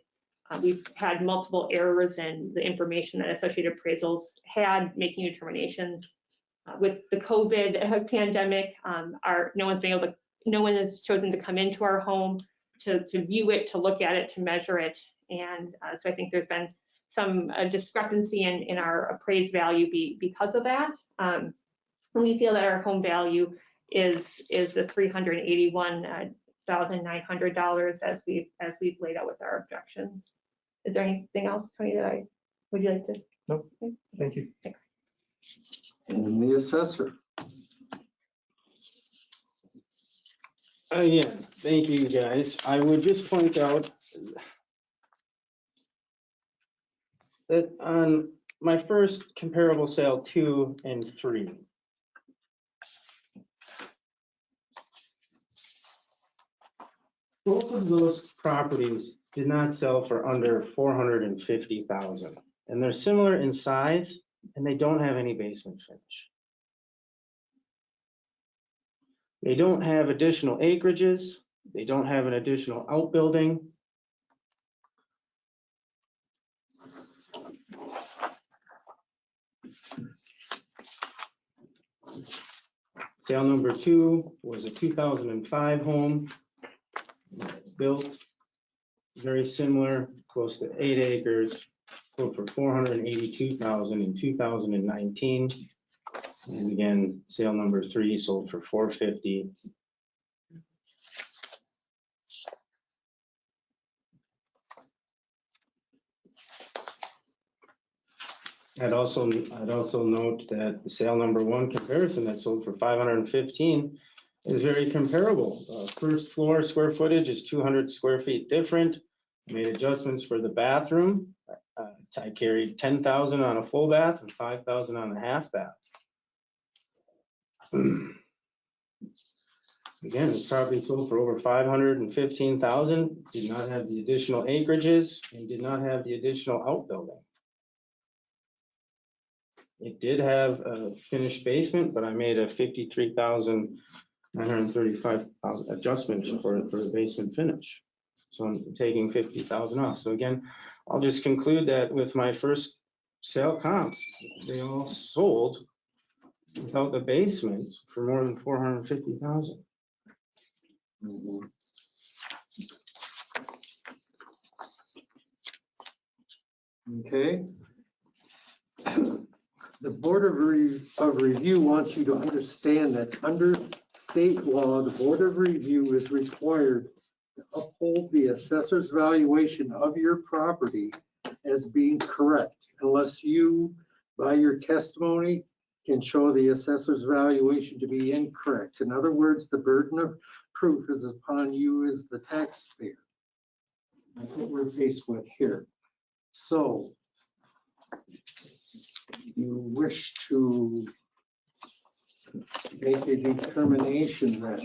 We've had multiple errors in the information that Associated Appraisals had making determinations. With the COVID pandemic, no one has chosen to come into our home to view it, to look at it, to measure it. And so I think there's been some discrepancy in our appraised value because of that. We feel that our home value is the $381,900 as we've laid out with our objections. Is there anything else, Tony, would you like to? No, thank you. Thanks. And the assessor. Yeah, thank you, guys. I would just point out that on my first comparable sale 2 and 3, both of those properties did not sell for under $450,000, and they're similar in size, and they don't have any basement finish. They don't have additional acreages, They don't have an additional outbuilding. Sale number 2 was a 2005 home, built very similar, close to 8 acres, sold for $482,000 in 2019. And again, sale number 3 sold for $450,000. I'd also note that the sale number 1 comparison that sold for $515,000 is very comparable. First floor square footage is 200 square feet different. Made adjustments for the bathroom. I carried $10,000 on a full bath and $5,000 on a half bath. Again, this property sold for over $515,000. Did not have the additional acreages and did not have the additional outbuilding. It did have a finished basement, but I made a $53,935 adjustment for the basement finish. So I'm taking $50,000 off. So again, I'll just conclude that with my first sale comps, they all sold without the basement for more than $450,000. Okay. The Board of Review wants you to understand that under state law, the Board of Review is required to uphold the assessor's valuation of your property as being correct, unless you, by your testimony, can show the assessor's valuation to be incorrect. In other words, the burden of proof is upon you as the taxpayer. That's what we're faced with here. So, you wish to make a determination that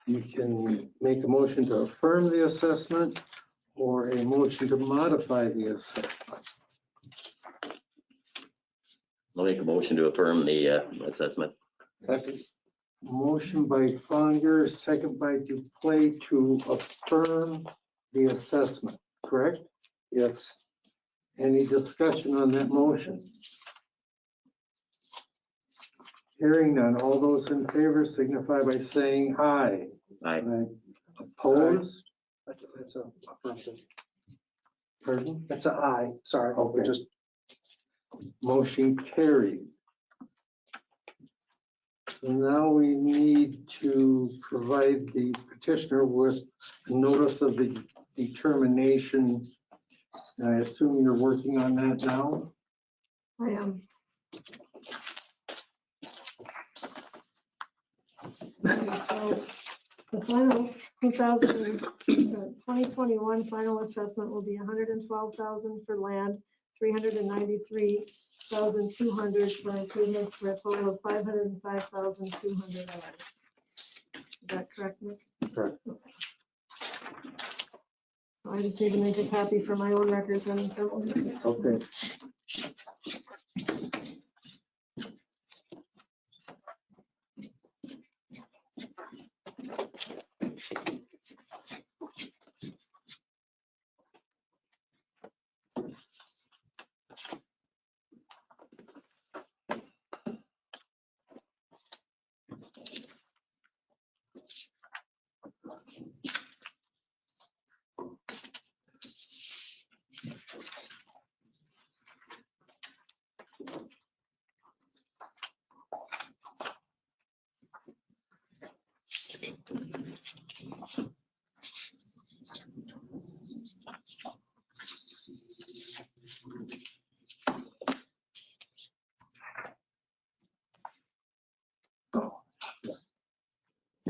you can make a motion to affirm the assessment or a motion to modify the assessment. I'll make a motion to affirm the assessment. Second. Motion by Fonger, second by Duplay to affirm the assessment, correct? Yes. Any discussion on that motion? Hearing none, all those in favor signify by saying aye. Aye. Opposed? That's a affirmative. Pardon? That's a aye, sorry. Okay. Just Motion carried. So now we need to provide the petitioner with a notice of the determination. I assume you're working on that now? I am. Okay, so the final 2021 final assessment will be $112,000 for land, $393,200 for improvements, for a total of $505,200. Is that correct, Nick? Correct. So I just need to make a copy for my own records and. Okay.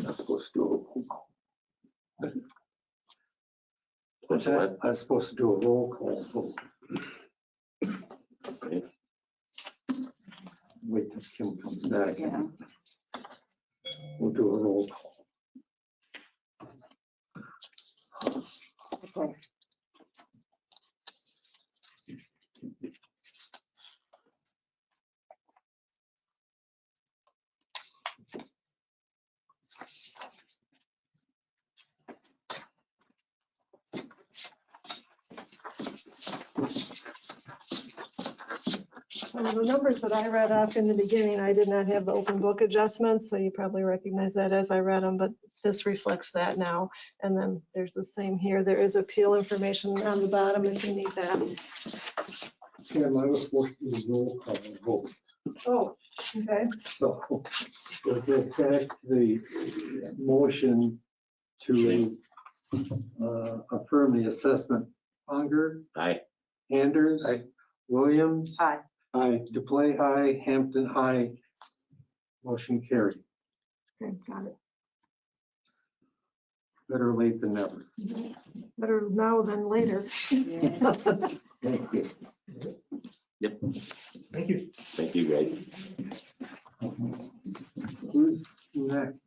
I'm supposed to do a roll call. What's that? I'm supposed to do a roll call vote. Okay. Wait till Kim comes back. Yeah. We'll do a roll call. Okay. some of the numbers that I read off in the beginning, I did not have the open book adjustments, so you probably recognize that as I read them, but this reflects that now. And then there's the same here. There is appeal information on the bottom if you need that. Sam, I was supposed to do roll call vote. Oh, okay. So we'll get back to the motion to affirm the assessment. Unger, Aye. Anders, Aye. Williams. Aye. Aye. DePlay, aye. Hampton, aye. Motion carried. Okay, got it. Better late than never. Better now than later. Yeah. Thank you. Thank you. Thank you, Greg. Who's next?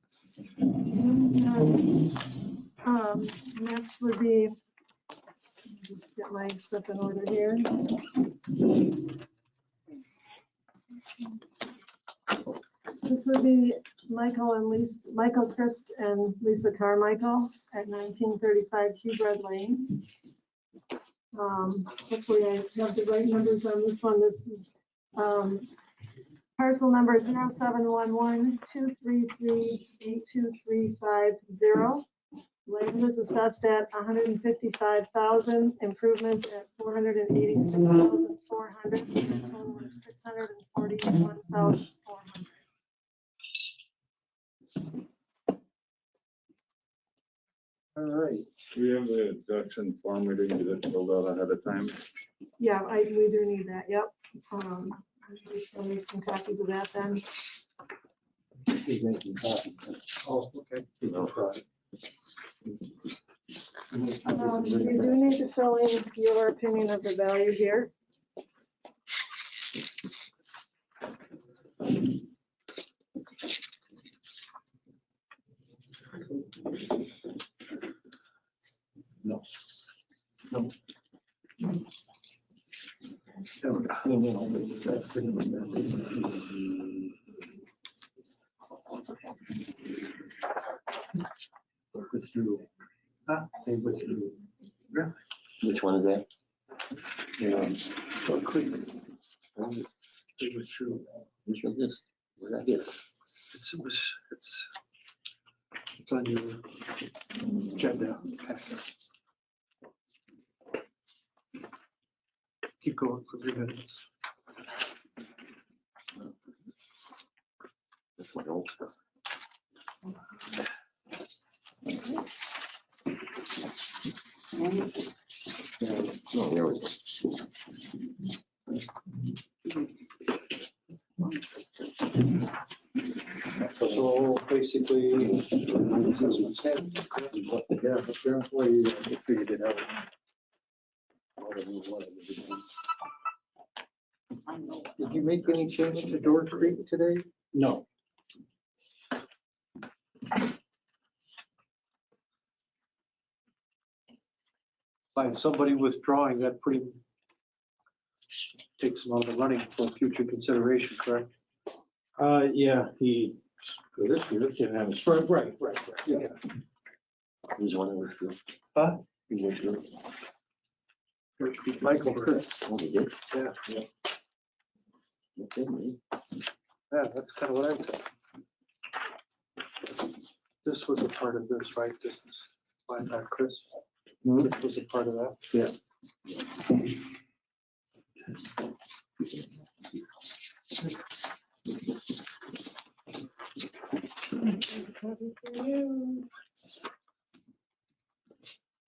Next would be, just get my stuff in order here. This would be Michael Christ and Lisa Carmichael at 1935 Hugh Bread Lane. Hopefully I have the right numbers on this one. This is parcel number 0711-233-82350. Land is assessed at 155,000, improvements at 486,400, total of 641,400. All right. We have the deduction form, we didn't get it filled out ahead of time. Yeah, we do need that, yep. I'll make some copies of that then. Oh, okay. You do need to fill in your opinion of the value here. No. No. Withdrew. They withdrew. Which one is that? Yeah. So quick. They withdrew. Which one is this? Where'd I get it? It's on your agenda. Keep going for 3 minutes. That's my old stuff. No, there we go. So basically, Yeah, apparently they figured it out. Did you make any change to Door Creek today? no. By somebody withdrawing, that pretty takes them out of the running for future consideration, correct? Yeah, he, For this year. can have his. Right. Yeah. Who's one of those two? Huh? Who went through? Michael Chris. Oh, he did? Yeah, Okay, me. yeah, that's kind of what I'm saying. This was a part of this, right? This is by Chris. This was a part of that. Yeah.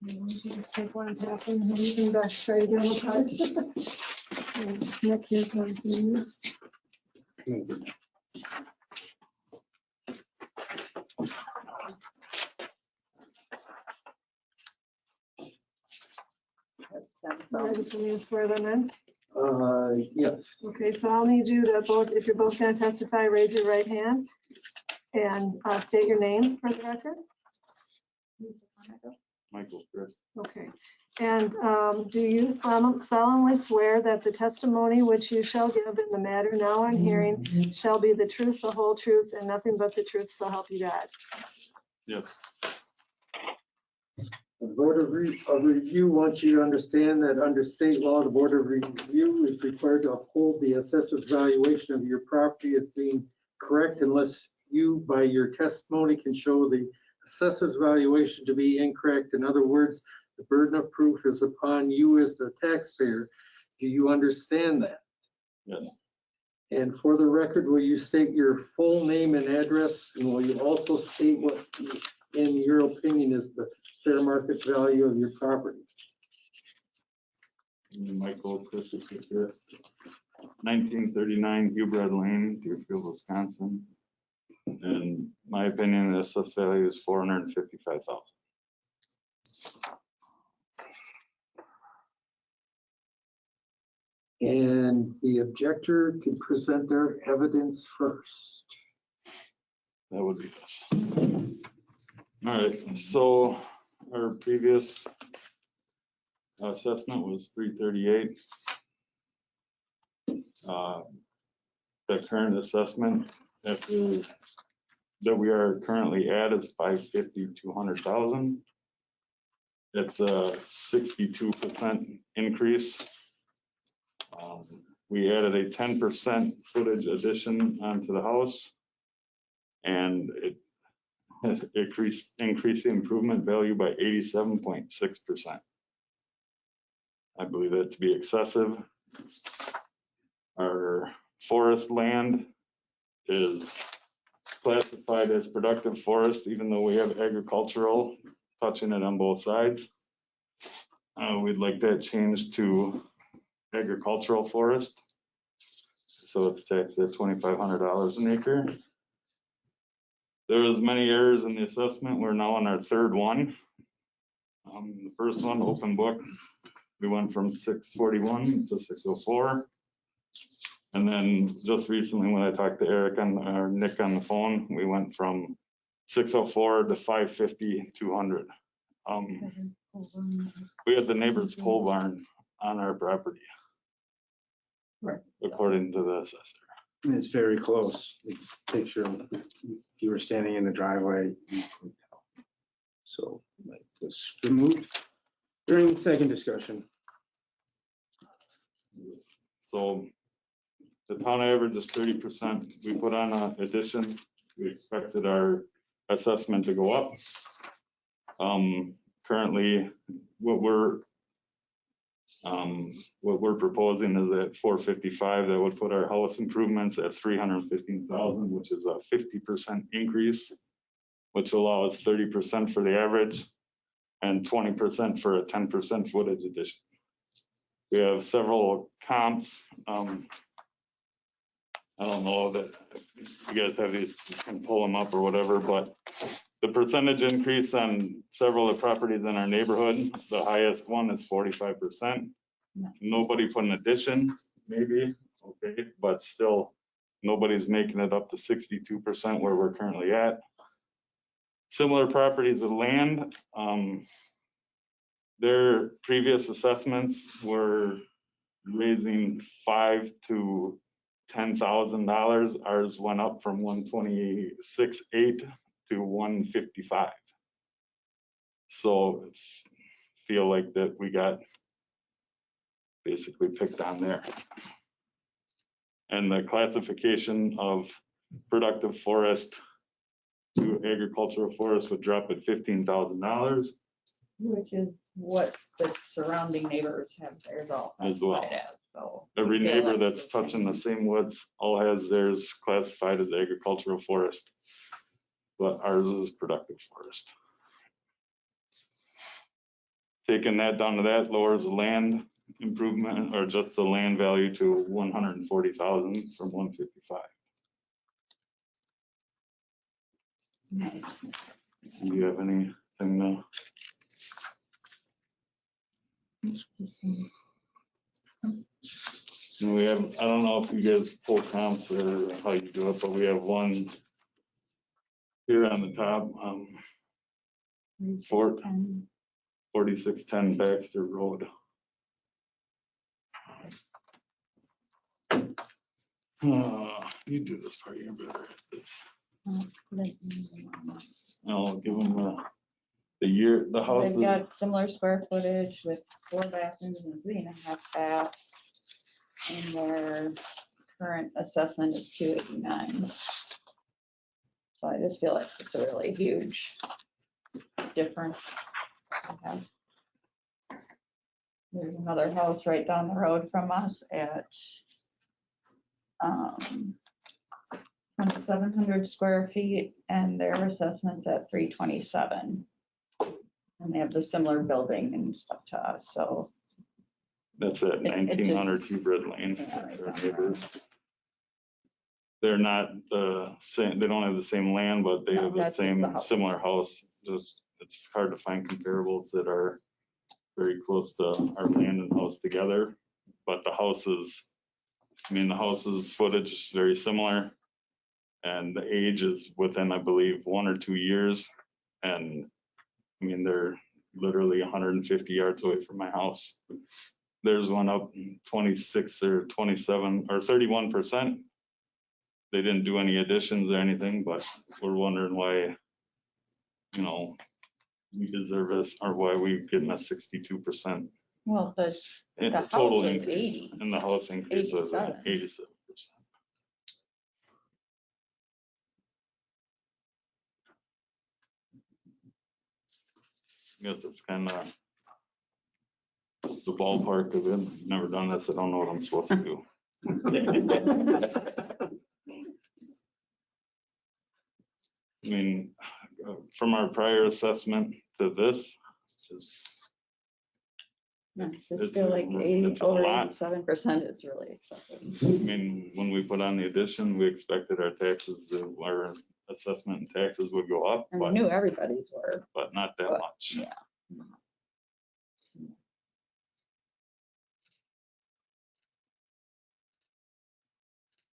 Just take one pass and then you can back try again with that. Nick, here's one for you. Ready for me to swear them in? Yes. Okay, so I'll need you to both, if you're both going to testify, raise your right hand and state your name for the record. Michael Chris. Okay, and do you solemnly swear that the testimony which you shall give in the matter now on hearing shall be the truth, the whole truth, and nothing but the truth, so help you God? Yes. The Board of Review wants you to understand that under state law, the Board of Review is required to uphold the assessor's valuation of your property as being correct unless you, by your testimony, can show the assessor's valuation to be incorrect. In other words, the burden of proof is upon you as the taxpayer. Do you understand that? Yes. And for the record, will you state your full name and address? And will you also state what, in your opinion, is the fair market value of your property? Michael Christopher, 1939 Hubred Lane, Deerfield, Wisconsin. And my opinion, the assessed value is $455,000. And the objector can present their evidence first. That would be this. All right, so our previous assessment was 338. The current assessment that we are currently at is 550, 200,000. It's a 62% increase. We added a 10% footage addition onto the house, and it increased the improvement value by 87.6%. I believe that to be excessive. Our forest land is classified as productive forest, even though we have agricultural touching it on both sides. We'd like that changed to agricultural forest. So it's taxed at $2,500 an acre. There was many errors in the assessment. We're now on our third one. The first one, open book, we went from 641 to 604. And then just recently when I talked to Eric or Nick on the phone, we went from 604 to 550, 200. We had the neighbor's pole barn on our property. Right. According to the assessor. It's very close. Picture, if you were standing in the driveway, you could tell. So like this removed during second discussion. So the town average is 30%. We put on an addition. We expected our assessment to go up. Currently, what we're proposing is at 455. That would put our house improvements at 315,000, which is a 50% increase, which allows 30% for the average and 20% for a 10% footage addition. We have several comps. I don't know that if you guys have these, you can pull them up or whatever, but the percentage increase on several of the properties in our neighborhood, the highest one is 45%. Nobody put an addition, maybe, okay, but still nobody's making it up to 62% where we're currently at. Similar properties with land, their previous assessments were raising $5,000 to $10,000. Ours went up from 126.8 to 155. So feel like that we got basically picked on there. And the classification of productive forest to agricultural forest would drop at $15,000 Which is what the surrounding neighbors have theirs all as well. classified as, so. Every Yeah, neighbor that's that's the touching same. the same woods all has theirs classified as agricultural forest, but ours is productive forest. Taking that down to that lowers the land improvement or just the land value to 140,000 from 155. Do you have anything to? And we have, I don't know if you guys pull comps or how you do it, but we have one here on the top, 4610 Baxter Road. You do this part, you're better at this. I'll give them the year, The house They've is, got similar square footage with 4 bathrooms and 3.5 baths. And their current assessment is 289. So I just feel like it's a really huge difference. Okay. There's another house right down the road from us at 700 square feet, and their assessment's at 327. And they have the similar building and stuff to us, so. that's at It just- 1900 Hubert Lane. Yeah, That's right our down the neighbors. They're not the same, they don't have the same land, but they No, have the that's just the same house. similar house. Just, it's hard to find comparables that are very close to our land and house together. But the houses, I mean, the house's footage is very similar. And the age is within, I believe, 1 or 2 years. And I mean, they're literally 150 yards away from my house. There's one up 26 or 27 or 31%. They didn't do any additions or anything, but we're wondering why, you know, we deserve this or why we getting a 62% Well, the in house total was increase. 80. And the house increase was 87. 87%. Guess it's kind of the ballpark of it. Never done this. I don't know what I'm supposed to do. I mean, from our prior assessment to this, is I just It's feel a- like it's a over lot. 87% is really excessive. I mean, when we put on the addition, we expected our taxes, our assessment and taxes would go up, And we but, knew everybody's were. but not that but, much. Yeah.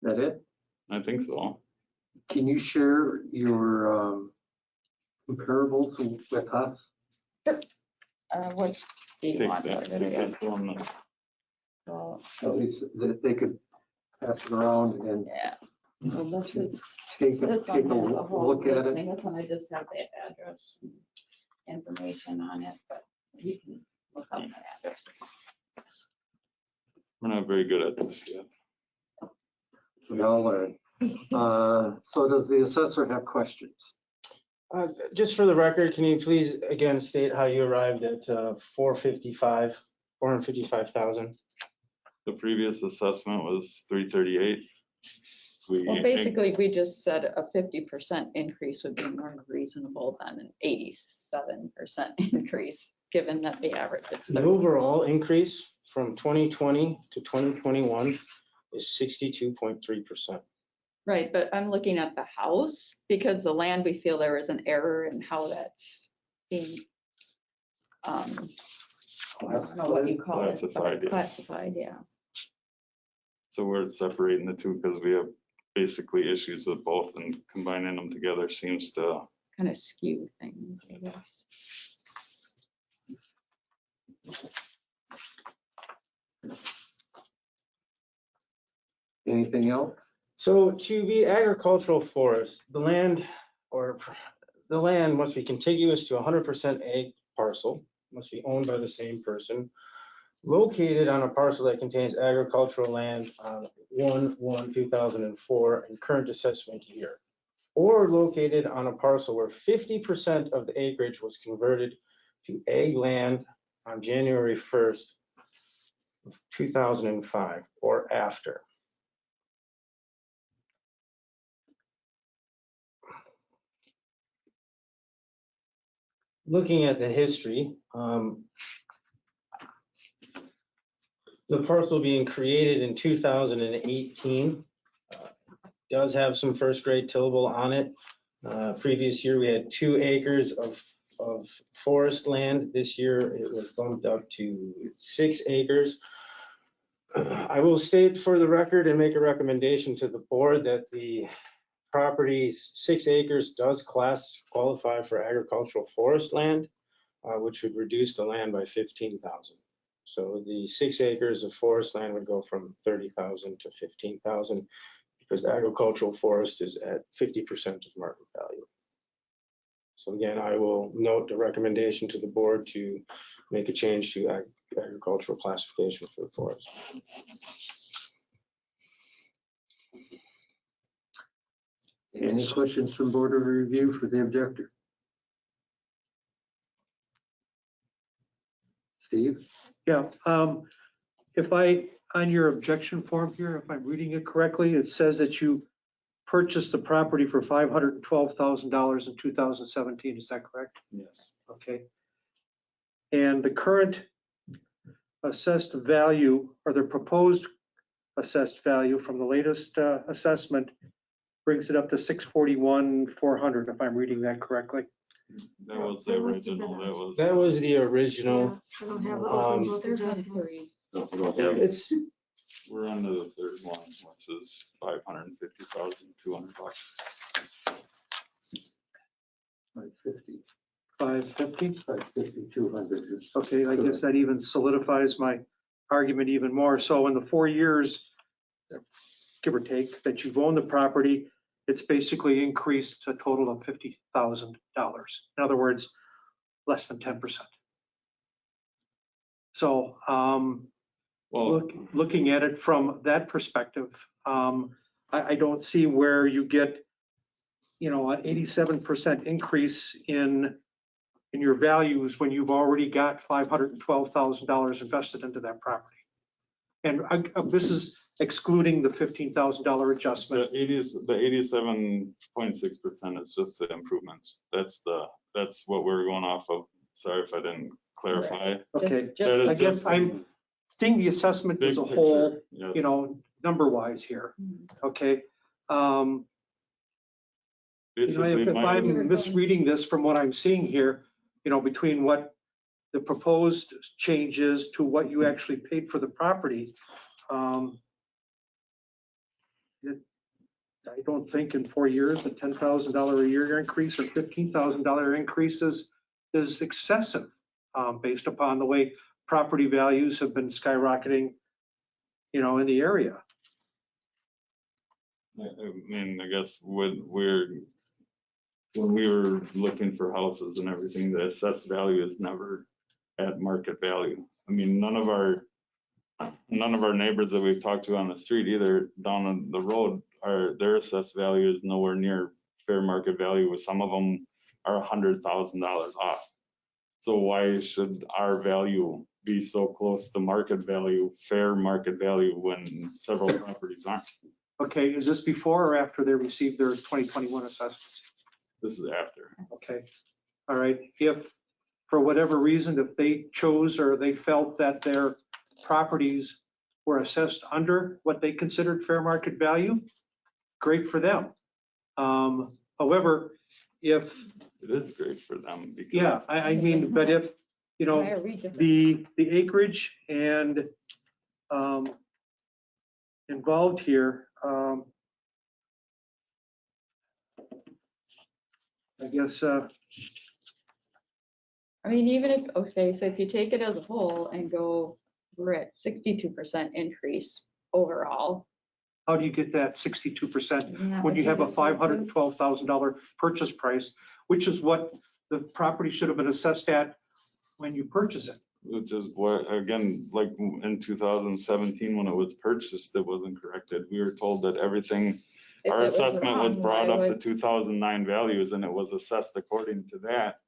That it? I think so. Can you share your comparables with us? What do you Take want? that, What do take you that from, Well, At least that they could pass it around and yeah. Well, this is. take This a one has a whole look at it. listing. This one I just have the address and information on it, but you can look up the address. we're not very good at this yet. We all learn. So does the assessor have questions? Just for the record, can you please again state how you arrived at 455,000? The previous assessment was 338. Well, basically, we just said a 50% increase would be more reasonable than an 87% increase, given that the average is The 30. overall increase from 2020 to 2021 is 62.3%. Right, but I'm looking at the house because the land, we feel there is an error in how that's being, I don't know what you call it. but Classified, yeah. Classified, yeah. So we're separating the two because we have basically issues with both, and combining them together seems to, Kind of skew things, I guess. Anything else? So to be agricultural forest, the land must be contiguous to 100% ag parcel, must be owned by the same person, located on a parcel that contains agricultural land on 1/1/2004 and current assessment year, or located on a parcel where 50% of the acreage was converted to ag land on January 1st, 2005 or after. Looking at the history, the parcel being created in 2018 does have some first grade tillable on it. Previous year, we had 2 acres of forest land. This year, it was bumped up to 6 acres. I will state for the record and make a recommendation to the board that the property's 6 acres does qualify for agricultural forest land, which would reduce the land by 15,000. So the 6 acres of forest land would go from 30,000 to 15,000 because agricultural forest is at 50% of market value. So again, I will note the recommendation to the board to make a change to agricultural classification for the forest. Any questions from Board of Review for the objector? Steve? Yeah, if on your objection form here, if I'm reading it correctly, it says that you purchased the property for $512,000 in 2017, is that correct? Yes. Okay. And the current assessed value, or the proposed assessed value from the latest assessment brings it up to $641,400, if I'm reading that correctly. That was the original, That was the original. I don't have the open book There's only adjustments. three. No, we don't have- It's, we're on to the third one, which is $550,200. 550, 550? 550, 200. Okay, I guess that even solidifies my argument even more. So in the 4 years, give or take, that you've owned the property, it's basically increased a total of $50,000. In other words, less than 10%. So Well, looking at it from that perspective, I don't see where you get, an 87% increase in your values when you've already got $512,000 invested into that property. And this is excluding the $15,000 adjustment. the 87.6% is just the improvements. That's what we're going off of. Sorry if I didn't clarify. Okay, That is I guess just I'm seeing the assessment big as a whole, picture, yes. number-wise here, okay? Basically, If my- I'm misreading this from what I'm seeing here, between what the proposed change is to what you actually paid for the property, I don't think in 4 years, the $10,000 a year increase or $15,000 increase is excessive, based upon the way property values have been skyrocketing, in the area. I mean, I guess when we were looking for houses and everything, the assessed value is never at market value. I mean, none of our neighbors that we've talked to on the street, either down on the road, their assessed value is nowhere near fair market value. With some of them are $100,000 off. So why should our value be so close to market value, fair market value, when several properties aren't? Okay, is this before or after they received their 2021 assessments? This is after. Okay, all right. If, for whatever reason, if they chose or they felt that their properties were assessed under what they considered fair market value, great for them. However, if, It is great for them because. yeah, I mean, but if, Higher region. the acreage and involved here, I guess, I mean, even if, okay, so if you take it as a whole and go, we're at 62% increase overall. how do you get that 62% Isn't that when what you have a just said, too? $512,000 purchase price, which is what the property should have been assessed at when you purchase it? Which is what, again, like in 2017, when it was purchased, it wasn't corrected. We were told that everything, If our it was assessment was wrong, brought why up to would- 2009 values and it was assessed according to that.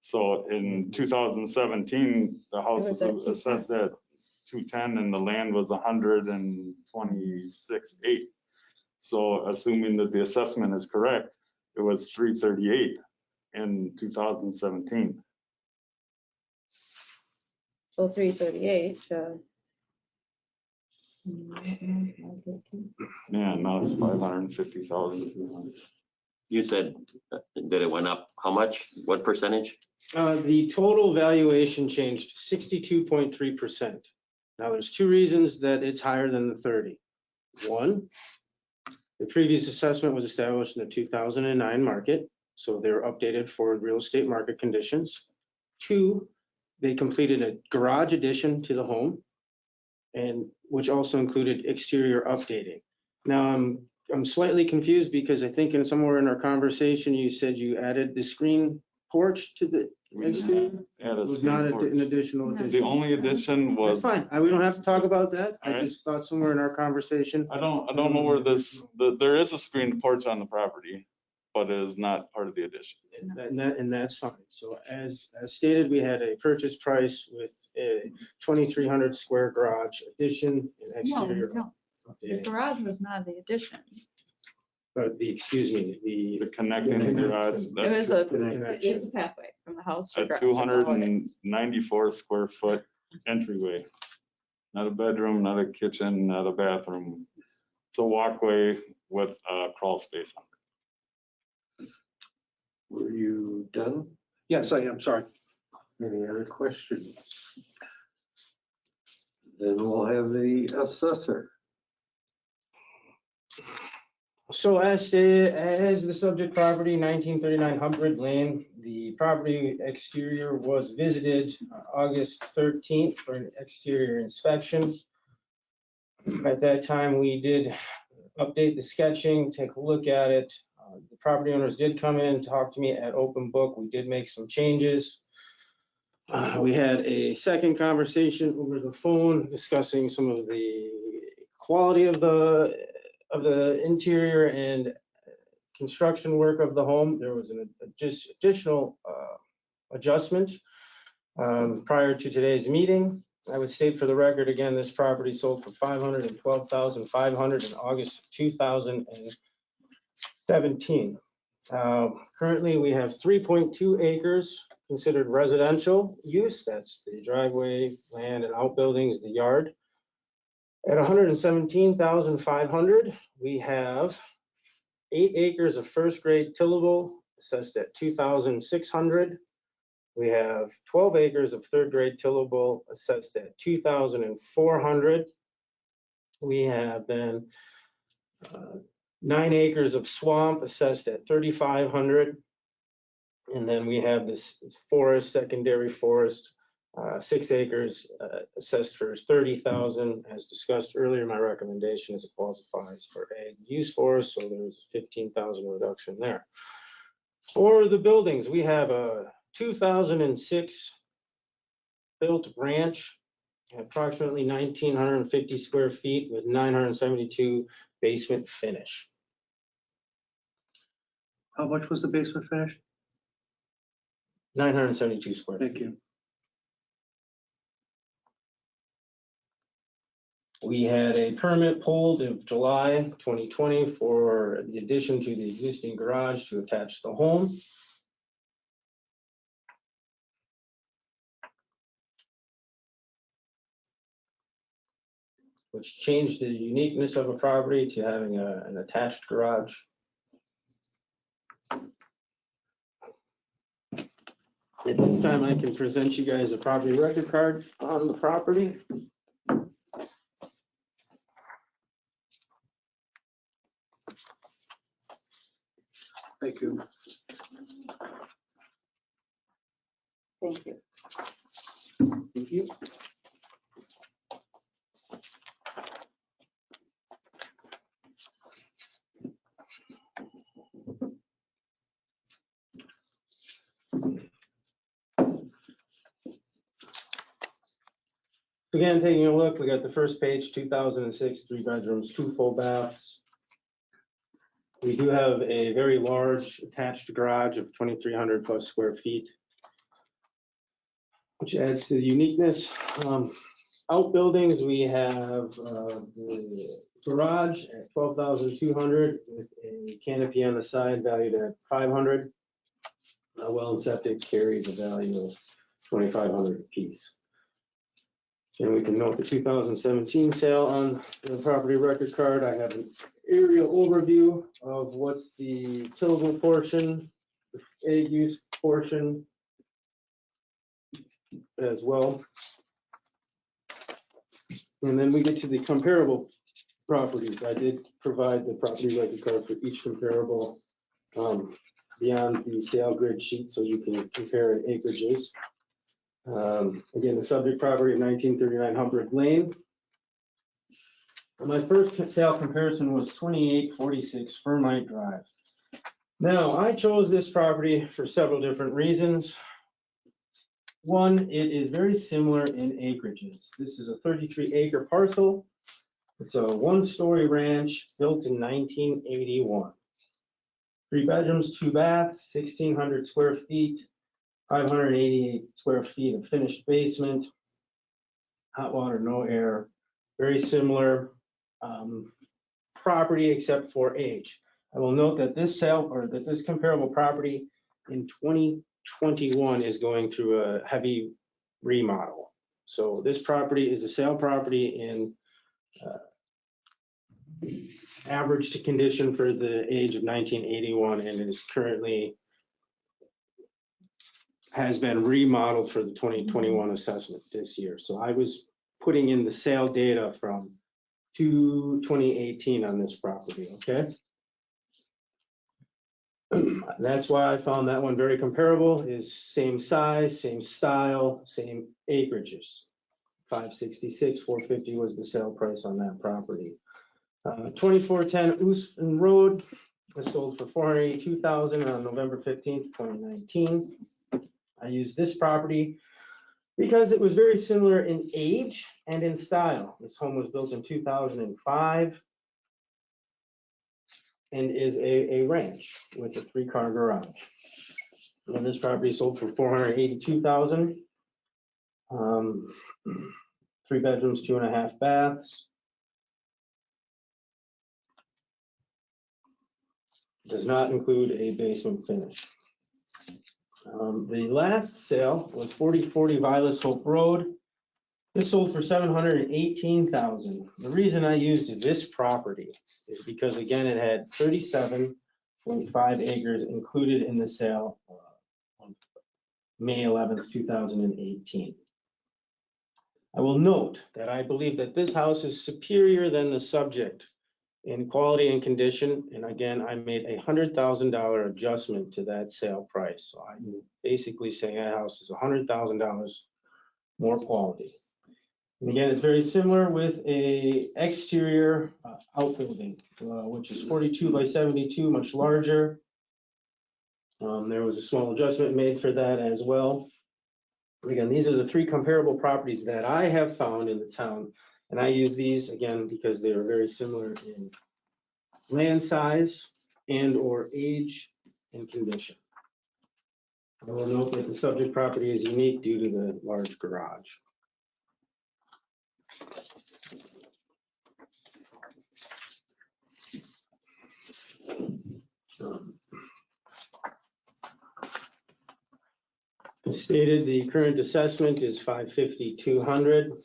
So in 2017, the house was was at 210. assessed at 210 and the land was 126.8. So assuming that the assessment is correct, it was 338 in 2017. So 338, Yeah, now it's 550,000. You said that it went up, how much? What percentage? the total valuation changed 62.3%. Now, there's two reasons that it's higher than the 30. One, the previous assessment was established in the 2009 market, so they're updated for real estate market conditions. Two, they completed a garage addition to the home, and which also included exterior updating. Now, I'm slightly confused because I think somewhere in our conversation, you said you added the screen porch to the exterior? Yeah, It that's was not porch. an additional No. The addition. only addition That's was, fine. We don't have to talk about that. I Alright. just thought somewhere in our conversation. I don't know where there is a screened porch on the property, but it is not part of the addition. And that's fine. So as stated, we had a purchase price with a 2,300 square garage addition and No, exterior. no, the updating. garage was not the addition. But excuse me, The connecting garage, It was a, the it's a pathway from the house to a garage. 294 square foot entryway. Not a bedroom, not a kitchen, not a bathroom. It's a walkway with a crawl space on it. Were you done? Yes, I am, sorry. Any other questions? Then we'll have the assessor. So as stated, as the subject property, 1939 Humbred Lane, the property exterior was visited August 13th for an exterior inspection. At that time, we did update the sketching, take a look at it. The property owners did come in and talk to me at open book. We did make some changes. We had a second conversation over the phone discussing some of the quality of the interior and construction work of the home. There was an just additional adjustment prior to today's meeting. I would state for the record, again, this property sold for $512,500 in August of 2017. Currently, we have 3.2 acres considered residential use. That's the driveway, land, and outbuildings, the yard. At 117,500, we have 8 acres of first grade tillable assessed at 2,600. We have 12 acres of third grade tillable assessed at 2,400. We have then 9 acres of swamp assessed at 3,500. And then we have this forest, secondary forest, 6 acres assessed for 30,000. As discussed earlier, my recommendation is it qualifies for ag use forest, so there's 15,000 reduction there. For the buildings, we have a 2006 built ranch, approximately 1,950 square feet with 972 basement finish. How much was the basement finish? 972 square feet. Thank you. We had a permit pulled in July 2020 for the addition to the existing garage to attach the home. Which changed the uniqueness of a property to having an attached garage. At this time, I can present you guys a property record card on the property. Thank you. Thank you. Thank you. Again, taking a look, we got the first page, 2006, 3 bedrooms, 2 full baths. We do have a very large attached garage of 2,300 plus square feet, which adds to the uniqueness. Outbuildings, we have the garage at 12,200 with a canopy on the side valued at 500. Well and septic carries a value of 2,500 apiece. And we can note the 2017 sale on the property record card. I have an aerial overview of what's the tillable portion, the ag use portion as well. And then we get to the comparable properties. I did provide the property record card for each comparable beyond the sale grid sheet so you can compare in acreages. Again, the subject property of 1939 Humbred Lane. My first sale comparison was 2846 Fernlite Drive. Now, I chose this property for several different reasons. One, it is very similar in acreages. This is a 33-acre parcel. It's a one-story ranch built in 1981. 3 bedrooms, 2 baths, 1,600 square feet, 588 square feet of finished basement, hot water, no air, very similar property except for age. I will note that this this comparable property in 2021 is going through a heavy remodel. So this property is a sale property in average to condition for the age of 1981, and it is currently has been remodeled for the 2021 assessment this year. So I was putting in the sale data from 2018 on this property, okay? That's why I found that one very comparable, is same size, same style, same acreages. 566, 450 was the sale price on that property. 2410 Oosfen Road was sold for $482,000 on November 15th, 2019. I used this property because it was very similar in age and in style. This home was built in 2005 and is a ranch with a 3-car garage. And this property sold for $482,000. 3 bedrooms, 2.5 baths. Does not include a basement finish. The last sale was 4040 Vilas Hope Road. This sold for $718,000. The reason I used this property is because, again, it had 37.5 acres included in the sale on May 11th, 2018. I will note that I believe that this house is superior than the subject in quality and condition. And again, I made a $100,000 adjustment to that sale price. So I'm basically saying that house is $100,000 more quality. And again, it's very similar with a exterior outbuilding, which is 42 by 72, much larger. There was a small adjustment made for that as well. Again, these are the 3 comparable properties that I have found in the town. And I use these again because they are very similar in land size and or age and condition. I will note that the subject property is unique due to the large garage. As stated, the current assessment is $550,200.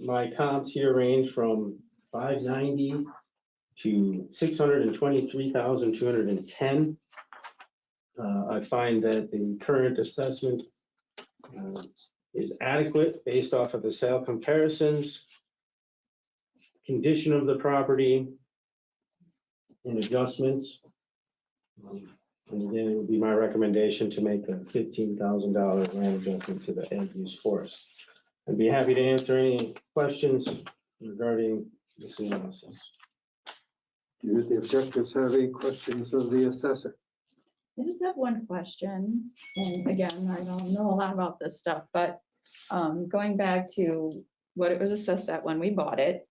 My comps here range from $590,000 to $623,210. I find that the current assessment is adequate based off of the sale comparisons, condition of the property, and adjustments. And again, it would be my recommendation to make a $15,000 land adjustment to the end use forest. I'd be happy to answer any questions regarding this analysis. Do the objectors have any questions of the assessor? I just have one question, and again, I don't know a lot about this stuff, but going back to what it was assessed at when we bought it,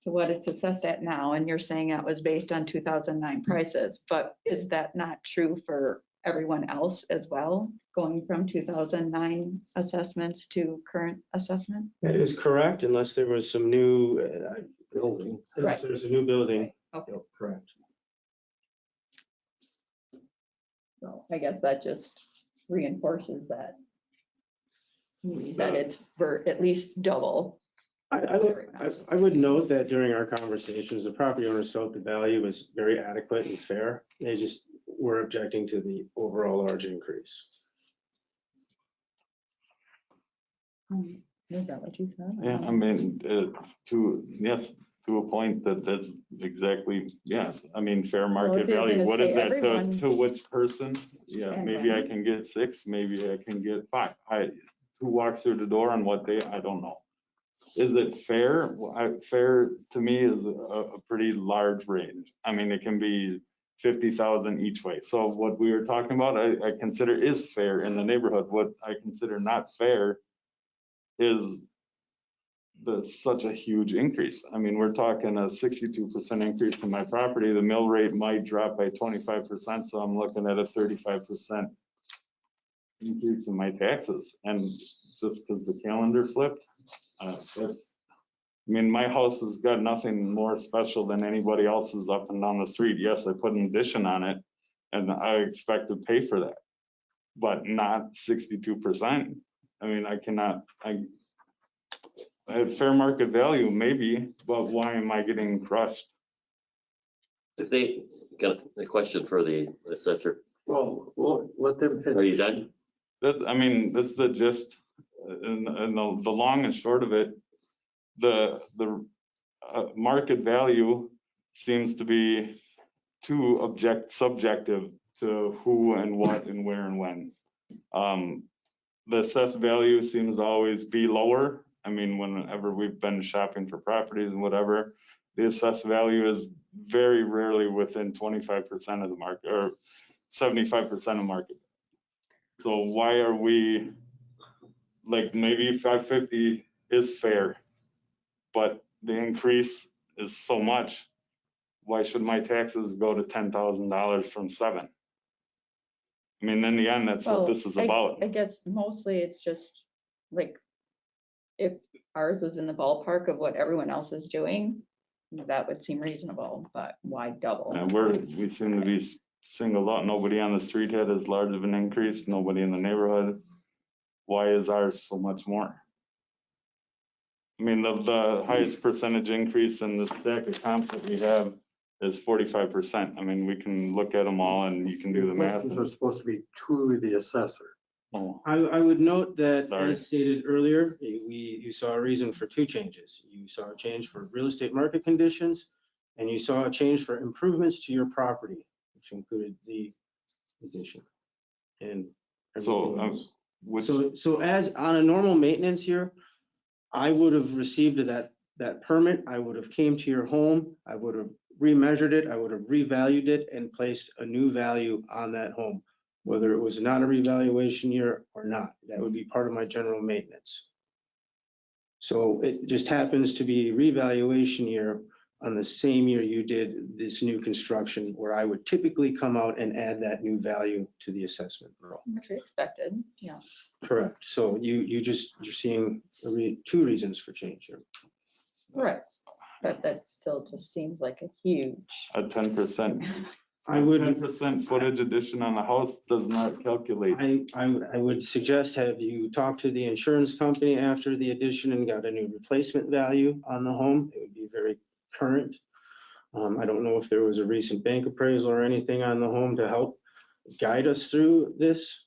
to what it's assessed at now, and you're saying that was based on 2009 prices, but is that not true for everyone else as well, going from 2009 assessments to current assessment? That is correct, unless there was some new Building. unless there's a new building. Okay, Yep, correct. so I guess that just reinforces that it's for at least double. I would note that during our conversations, the property owners felt the value was very adequate and fair. They just were objecting to the overall large increase. Is that what you said? Yeah, I mean, to a point that's exactly, yeah, I mean, fair Well, market if you're value. gonna What say is that everyone- to which person? Yeah, And maybe I then- can get 6, maybe I can get 5. Who walks through the door on what day, I don't know. Is it fair? Fair to me is a pretty large range. I mean, it can be 50,000 each way. So what we were talking about, I consider is fair in the neighborhood. What I consider not fair is such a huge increase. I mean, we're talking a 62% increase in my property. The mill rate might drop by 25%, so I'm looking at a 35% increase in my taxes. And just because the calendar flipped, I mean, my house has got nothing more special than anybody else's up and down the street. Yes, I put an addition on it, and I expect to pay for that, but not 62%. I mean, at fair market value, maybe, but why am I getting crushed? If they got a question for the assessor. Well, let them Are finish. you done? That's the gist, and the long and short of it. The market value seems to be too subjective to who and what and where and when. The assessed value seems to always be lower. I mean, whenever we've been shopping for properties and whatever, the assessed value is very rarely within 25% of the market or 75% of market. So why are we, like, maybe 550 is fair, but the increase is so much. Why should my taxes go to $10,000 from $7,000? I mean, in the end, that's what this is about. I guess mostly it's just like, if ours was in the ballpark of what everyone else is doing, that would seem reasonable, but why double? And we seem to be singled out. Nobody on the street had as large of an increase, nobody in the neighborhood. Why is ours so much more? I mean, the highest percentage increase in the stack of comps that we have is 45%. I mean, we can look at them all and you can do the math. Questions are supposed to be to the assessor. Oh, I would note that, Sorry. as stated earlier, you saw a reason for two changes. You saw a change for real estate market conditions, and you saw a change for improvements to your property, which included the addition. And So, everything else. which, So as on a normal maintenance year, I would have received that permit, I would have came to your home, I would have remeasured it, I would have revalued it and placed a new value on that home, whether it was not a revaluation year or not. That would be part of my general maintenance. So it just happens to be revaluation year on the same year you did this new construction, where I would typically come out and add that new value to the assessment roll. Which we expected, yeah. Correct. So you're seeing two reasons for change here. Right, but that still just seems like a huge. a 10%, I would 10% footage addition on the house does not calculate. I would suggest have you talk to the insurance company after the addition and got a new replacement value on the home. It would be very current. I don't know if there was a recent bank appraisal or anything on the home to help guide us through this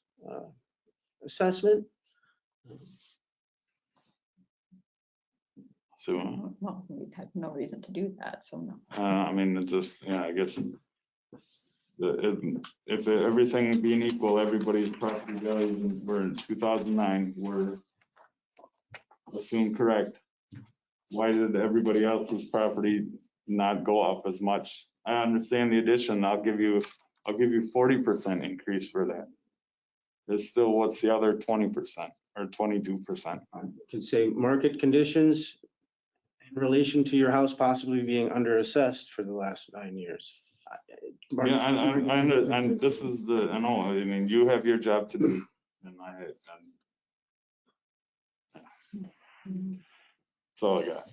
assessment. So, Well, we had no reason to do that, so no. I mean, it just, yeah, I guess if everything being equal, everybody's property values were in 2009 were assumed correct. Why did everybody else's property not go up as much? I understand the addition. I'll give you 40% increase for that. There's still, what's the other 20% or 22%? I could say market conditions in relation to your house possibly being underassessed for the last 9 years. Yeah, and this is I know, I mean, you have your job to do, and that's all I got.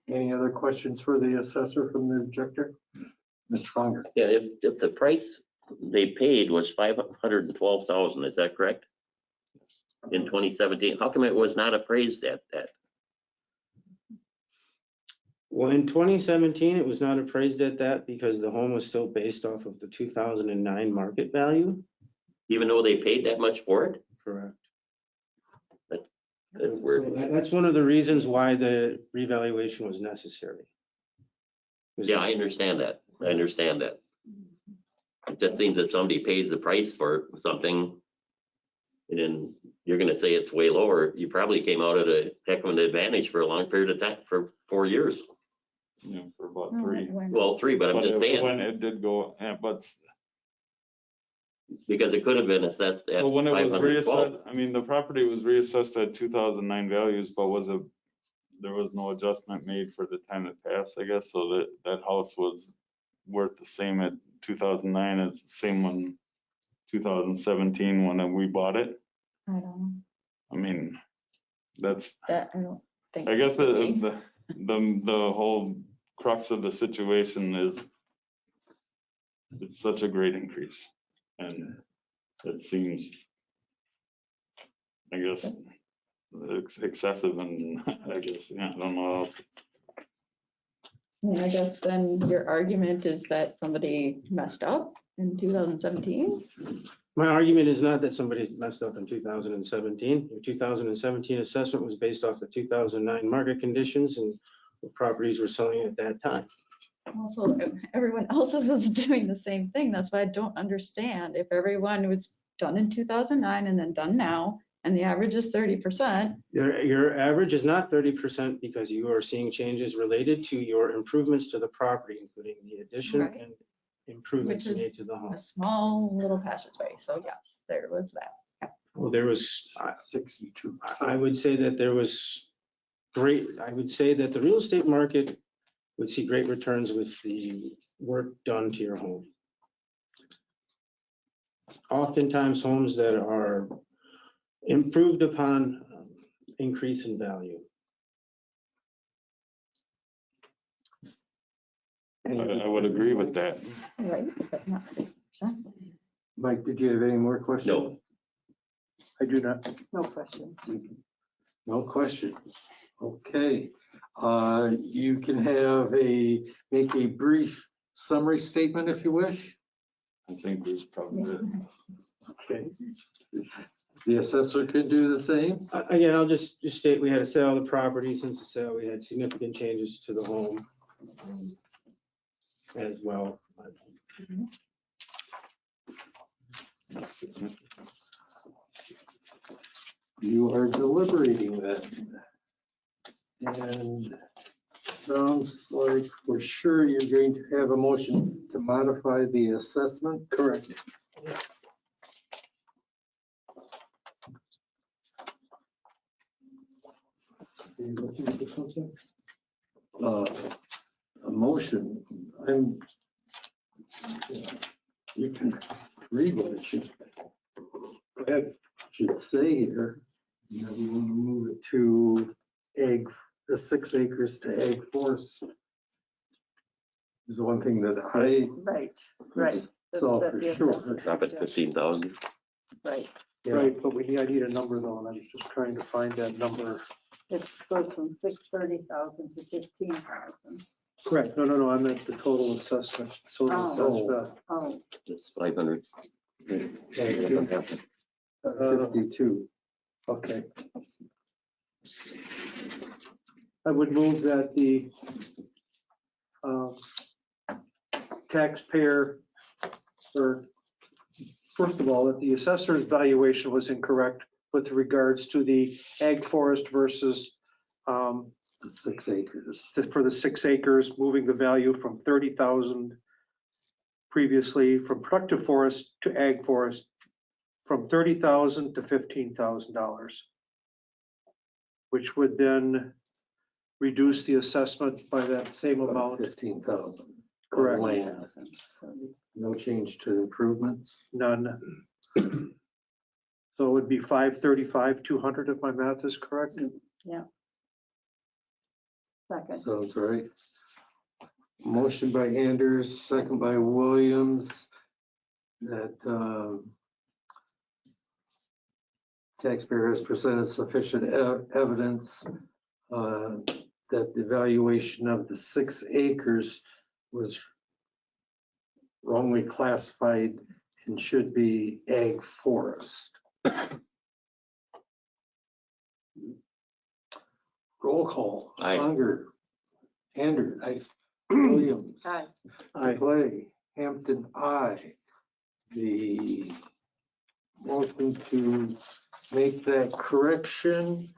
Any other questions for the assessor from the objector? Mr. Fonger? Yeah, if the price they paid was $512,000, is that correct? In 2017, how come it was not appraised at that? Well, in 2017, it was not appraised at that because the home was still based off of the 2009 market value. Even though they paid that much for it? Correct. That's weird. So that's one of the reasons why the revaluation was necessary. Yeah, I understand that. I understand that. It just seems that somebody pays the price for something, and then you're gonna say it's way lower. You probably came out at a heck of an advantage for a long period of time, for 4 years. for about No, 3. it went- Well, 3, but I'm just saying, When it did go, yeah, but because it could have been assessed at so when it was 512. reassessed, I mean, the property was reassessed at 2009 values, but there was no adjustment made for the time that passed, I guess, so that house was worth the same at 2009 as the same one 2017 when we bought it. I don't know. I mean, that's, That, I don't think. I guess it would be. the whole crux of the situation is it's such a great increase. And it seems, I guess, excessive and I guess, yeah, I don't know what else. I mean, I guess then your argument is that somebody messed up in 2017? My argument is not that somebody messed up in 2017. Your 2017 assessment was based off the 2009 market conditions and the properties were selling at that time. Also, everyone else was doing the same thing. That's why I don't understand. If everyone was done in 2009 and then done now, and the average is 30%, Your average is not 30% because you are seeing changes related to your improvements to the property, including the addition Right. and improvements Which is made to the home. a small little passageway. So yes, there was that. Well, there was, 62. I would say that there was I would say that the real estate market would see great returns with the work done to your home. Oftentimes homes that are improved upon increase in value. I would agree with that. Right, but not 30%. Mike, did you have any more questions? No. I do not. No question. No questions. Okay. You can make a brief summary statement if you wish. I think we've covered it. Okay. The assessor can do the same. Again, I'll just state we had a sale of the property. Since the sale, we had significant changes to the home as well. You are deliberating then. And sounds like for sure you're going to have a motion to modify the assessment. Correct. Are you looking for something? A motion, you can read what it should say here. You know, you want to move it to the 6 acres to ag forest. Is the one thing that I Right. saw That for the sure. assessor Drop it suggests. 15,000. Right. Right, but I need a number though, and I'm just trying to find that number. It goes from 630,000 to 15,000. Correct. No, I meant the total assessment. So Oh, It's 500. Yeah. 52. okay. I would move that the taxpayer, or first of all, that the assessor's valuation was incorrect with regards to the ag forest versus The 6 acres. for the 6 acres, moving the value from 30,000 previously from productive forest to ag forest, from 30,000 to $15,000, which would then reduce the assessment by that same amount. 15,000. Correct. Land. No change to improvements. None. So it would be 535, 200 if my math is correct. second. Sounds right. Motion by Anders, second by Williams, that taxpayer has presented sufficient evidence that the valuation of the 6 acres was wrongly classified and should be ag forest. Roll call. Aye. Unger. Anders. Williams. Aye. Clay. Hampton, aye. The motion to make that correction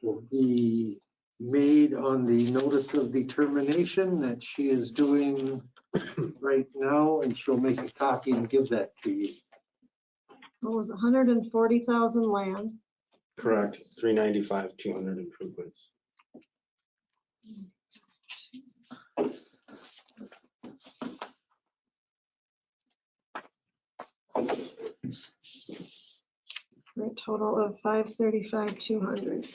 will be made on the notice of determination that she is doing right now, and she'll make a copy and give that to you. What was 140,000 land? Correct, 395, 200 improvements. For a total of 535, 200.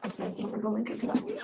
Okay, we'll make a copy.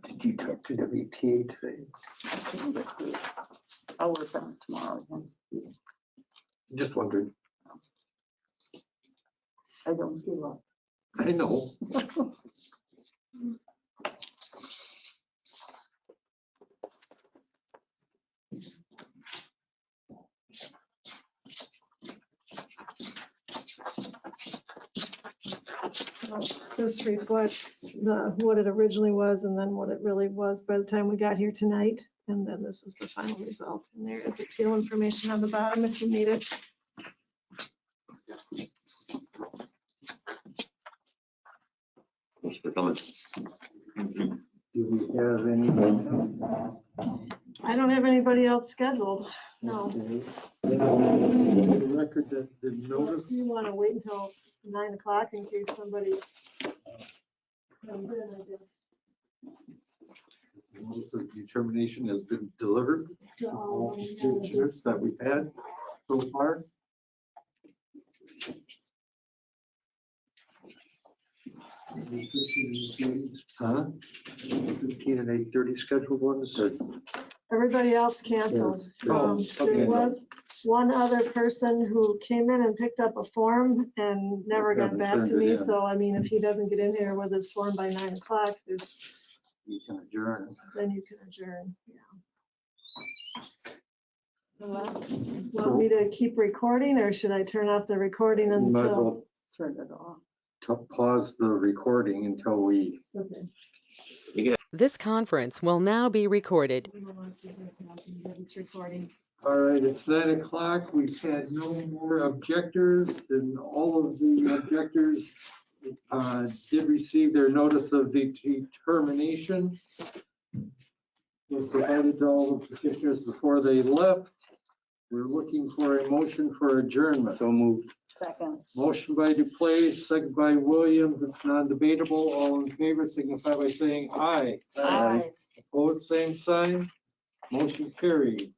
Did you talk to WTA today? I'll work on it tomorrow. Then. Just wondering. I don't give up. I know. So this reflects what it originally was and then what it really was by the time we got here tonight. And then this is the final result. And there is the appeal information on the bottom if you need it. Thanks for coming. Do we have any? I don't have anybody else scheduled. No. Okay. The record that the notice. You want to wait until 9 o'clock in case somebody comes in, I guess. Notice of determination has been delivered. To all All of them, signatures that we've had so far. Huh? 15 and 8:30 scheduled ones or? Everybody else canceled. Yes. Oh, okay. There was one other person who came in and picked up a form and never got Hasn't back turned to it me. in. So I mean, if he doesn't get in here with his form by 9 o'clock, You can adjourn. then you can adjourn. Well, Want me to keep recording or should I turn off the recording You might as until? well turn it off. pause the recording until we. Okay. This conference will now be recorded. It's recording. All right, it's 9 o'clock. We've had no more objectors, and all of the objectors did receive their notice of determination. Was provided to all the petitioners before they left. We're looking for a motion for adjournment. So moved. Second. Motion by Duplace, second by Williams. It's non-debatable. All in favor signify by saying aye. Aye. Opposed, same sign. Motion carried.